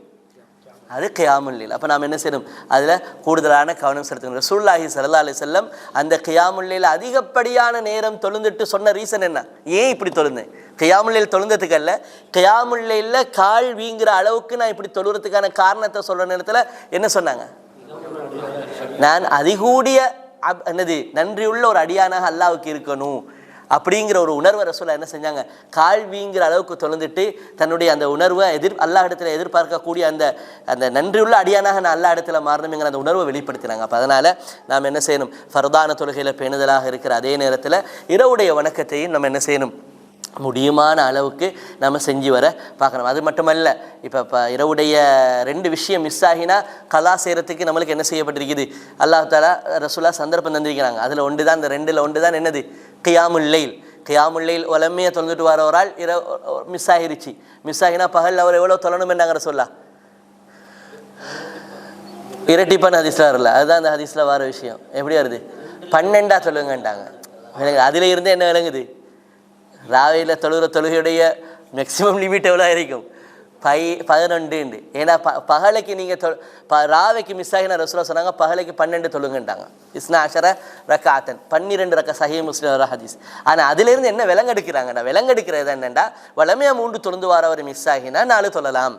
அது கியாமுல் லைல். அப்போ நாம் என்ன செய்யணும், அதில் கூடுதலான கவனம் செலுத்தணும். ரசூலுல்லாஹி ஸல்லல்லாஹு அலைஹி வஸல்லம் அந்த கியாமுல் லைல் அதிகப்படியான நேரம் தொழுந்துட்டு சொன்ன ரீசன் என்ன, ஏன் இப்படி தொழுந்தேன்? கியாமுல் லைல் தொழுந்ததுக்கு அல்ல, கியாமுல் லைல்ல கால் வீங்குற அளவுக்கு நான் இப்படி தொழுறதுக்கான காரணத்தை சொல்கிற நேரத்தில் என்ன சொன்னாங்க, நான் அதிகூடிய என்னது நன்றியுள்ள ஒரு அடியானாக அல்லாஹ்வுக்கு இருக்கணும் அப்படிங்கிற ஒரு உணர்வை ரசூலா என்ன செஞ்சாங்க, கால் வீங்கிற அளவுக்கு தொழுந்துட்டு தன்னுடைய அந்த உணர்வை அல்லாஹ் இடத்துல எதிர்பார்க்கக்கூடிய அந்த நன்றியுள்ள அடியானாக நான் அல்லாஹ் இடத்துல மாறணுங்கிற அந்த உணர்வை வெளிப்படுத்தினாங்க. அப்போ அதனால் நாம் என்ன செய்யணும், ஃபர்தான தொழுகையில் பேணுதலாக இருக்கிற அதே நேரத்தில் இரவுடைய வணக்கத்தையும் நம்ம என்ன செய்யணும், முடியுமான அளவுக்கு நம்ம செஞ்சு வர பார்க்கணும். அது மட்டுமல்ல, இப்போ இரவுடைய 2 விஷயம் மிஸ் ஆகினா கலா செய்கிறதுக்கு நம்மளுக்கு என்ன செய்யப்பட்டிருக்குது, அல்லாஹ் தஆலா ரசூலா சந்தர்ப்பம் தந்திருக்கிறாங்க. அதில் ஒன்று தான், இந்த 2ல் ஒன்று தான் என்னது, கியாமுல் லைல். கியாமுல் லைல் வலமையாக தொழுந்துட்டு வர ஒரு ஆள் மிஸ் ஆகினா பகல் அவர் எவ்வளோ தொழணும் என்னங்க ரசூலா, இரட்டிப்பான ஹதீஸ்லாம் வரல, அதுதான் அந்த ஹதீஸில் வர விஷயம். எப்படி வருது, 12 தொழுங்கன்ட்டாங்க. அதில் இருந்து என்ன விளங்குது, ராவையில் தொழுகிற தொழுகையுடைய மேக்சிமம் லிமிட் எவ்வளோ இருக்கும், 11 ஏன்னா பகலைக்கு நீங்கள் ராவைக்கு மிஸ் ஆகினா ரசூலுல்லாஹ் சொன்னாங்க பகலைக்கு 12 தொழுங்கண்டாங்க. இஸ்னா அஷர ரக்காத்தன் 12 ரக்கா சஹீஹ் முஸ்லிம் வர ஹதீஸ். ஆனால் அதிலிருந்து என்ன விலங்கெடுக்கிறாங்கடா, விலங்கெடுக்கிறது என்னென்னா வளமையாக 3 தொழுந்து வாரவர் மிஸ் ஆகினா 4 தொழலாம்,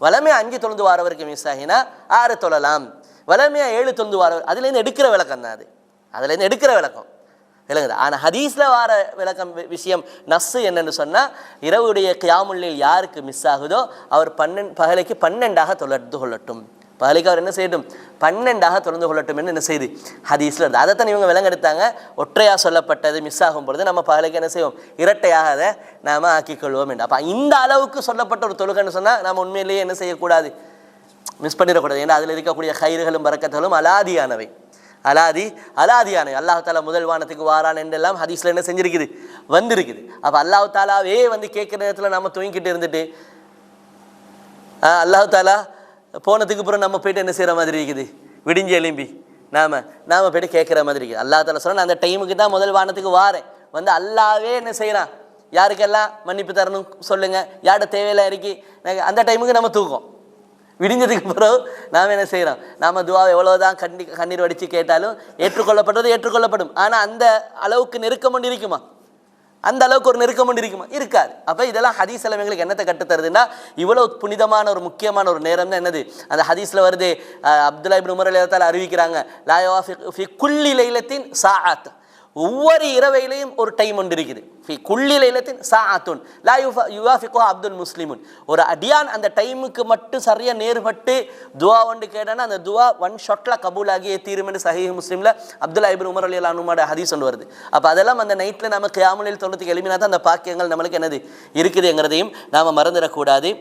வளமையாக 5 தொழுந்து வாரவருக்கு மிஸ் ஆகினா 6 தொழலாம், வளமையாக 7 தொழுந்து வாரவர். அதுலேருந்து எடுக்கிற விளக்கம் தான் அது, அதுலேருந்து எடுக்கிற விளக்கம் விளங்குது. ஆனால் ஹதீஸில் வார விளக்கம் விஷயம் நஸ்ஸு என்னென்னு சொன்னால் இரவுடைய கியாமுல்லைல் யாருக்கு மிஸ் ஆகுதோ அவர் பகலைக்கு 12ஆக தொழுது கொள்ளட்டும், பகலைக்கு அவர் என்ன செய்யட்டும் 12ஆக தொழுந்து கொள்ளட்டும் என்று என்ன செய்யுது ஹதீஸில் இருக்குது. அதைத்தான் இவங்க விலங்கெடுத்தாங்க. ஒற்றையாக சொல்லப்பட்டது மிஸ் ஆகும் பொழுது நம்ம பகலைக்கு என்ன செய்வோம் இரட்டையாக அதை நாம் ஆக்கிக்கொள்வோம் என்று. அப்போ இந்த அளவுக்கு சொல்லப்பட்ட ஒரு தொழுகைன்னு சொன்னால் நாம் உண்மையிலேயே என்ன செய்யக்கூடாது, மிஸ் பண்ணிடக்கூடாது. ஏன்னா அதில் இருக்கக்கூடிய கயிறுகளும் பரக்கத்துகளும் அலாதியானவை, அலாதியானவை. அல்லாஹ் தாலா முதல் வானத்துக்கு வாரான் என்றெல்லாம் ஹதீஸில் என்ன செஞ்சிருக்குது வந்திருக்குது. அப்போ அல்லாஹ் தாலாவே வந்து கேட்குற நேரத்தில் நம்ம தூங்கிக்கிட்டு இருந்துட்டு அல்லாஹ் தாலா போனதுக்கு அப்புறம் நம்ம போயிட்டு என்ன செய்கிற மாதிரி இருக்குது, விடிஞ்சு எலும்பி நாம் போய்ட்டு கேட்குற மாதிரி இருக்குது. அல்லாஹ் தாலா சொன்னால் அந்த டைமுக்கு தான் முதல் வானத்துக்கு வாரேன் வந்து அல்லாவே என்ன செய்கிறான், யாருக்கெல்லாம் மன்னிப்பு தரணும் சொல்லுங்கள், யார்ட தேவையில்லை இறக்கி அந்த டைமுக்கு நம்ம தூக்கம் விடிஞ்சதுக்கு பிறகு நாம் என்ன செய்கிறோம், நாம் துவா எவ்வளோதான் கண்ணீர் வடித்து கேட்டாலும் ஏற்றுக்கொள்ளப்படும். ஆனால் அந்த அளவுக்கு நெருக்கம் கொண்டு இருக்குமா, அந்த அளவுக்கு ஒரு நெருக்கம் கொண்டு இருக்குமா, இருக்காது. அப்போ இதெல்லாம் ஹதீஸ் எங்களுக்கு என்னத்தை கட்டுத்தருதுன்னா இவ்வளோ புனிதமான ஒரு முக்கியமான ஒரு நேரம் தான் என்னது. அந்த ஹதீஸில் வருது, அப்துல்லா இப்னு உமர் ரலியல்லாஹு அறிவிக்கிறாங்க, லா யுவாஃபிகு ஃபி குல்லி லைலத்தின் சாஅத், ஒவ்வொரு இரவையிலையும் ஒரு டைம் ஒன்று இருக்குது. ஃபி குல்லி லைலத்தின் சாஅத்துன் லா யுவாஃபிகுஹா அப்துல் முஸ்லிமுன், ஒரு அடியான் அந்த டைமுக்கு மட்டும் சரியாக நேர்பட்டு துவா ஒன்று கேட்டானா அந்த துவா 1 ஷாட்டில் கபூலாகியே தீருமென்று சஹீஹ் முஸ்லிமில் அப்துல்லா இப்னு உமர் ரலியல்லாஹு அன்ஹுவோட ஹதீஸ் ஒன்று வருது. அப்போ அதெல்லாம் அந்த நைட்டில் நம்ம கியாமுல் தொழுதுக்கு எழுப்பினா தான் அந்த பாக்கியங்கள் நம்மளுக்கு என்னது இருக்குதுங்கிறதையும் நாம் மறந்துடக்கூடாது.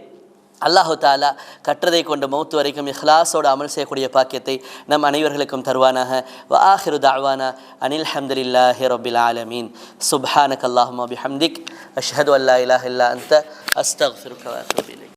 அல்லாஹு தாலா கற்றதை கொண்டு மௌத்து வரைக்கும் இஹ்லாஸோடு அமல் செய்யக்கூடிய பாக்கியத்தை நம் அனைவர்களுக்கும் தருவானாக. வ ஆஹிரு தஅவானா அனில் ஹம்துலில்லாஹி ரப்பில் ஆலமீன். சுப்ஹானக அல்லாஹும்ம பிஹம்திக் அஷ்ஹது அல்லா இலாஹா இல்லா அன்த அஸ்தக்ஃபிருக வ அத்தூபு இலைக்.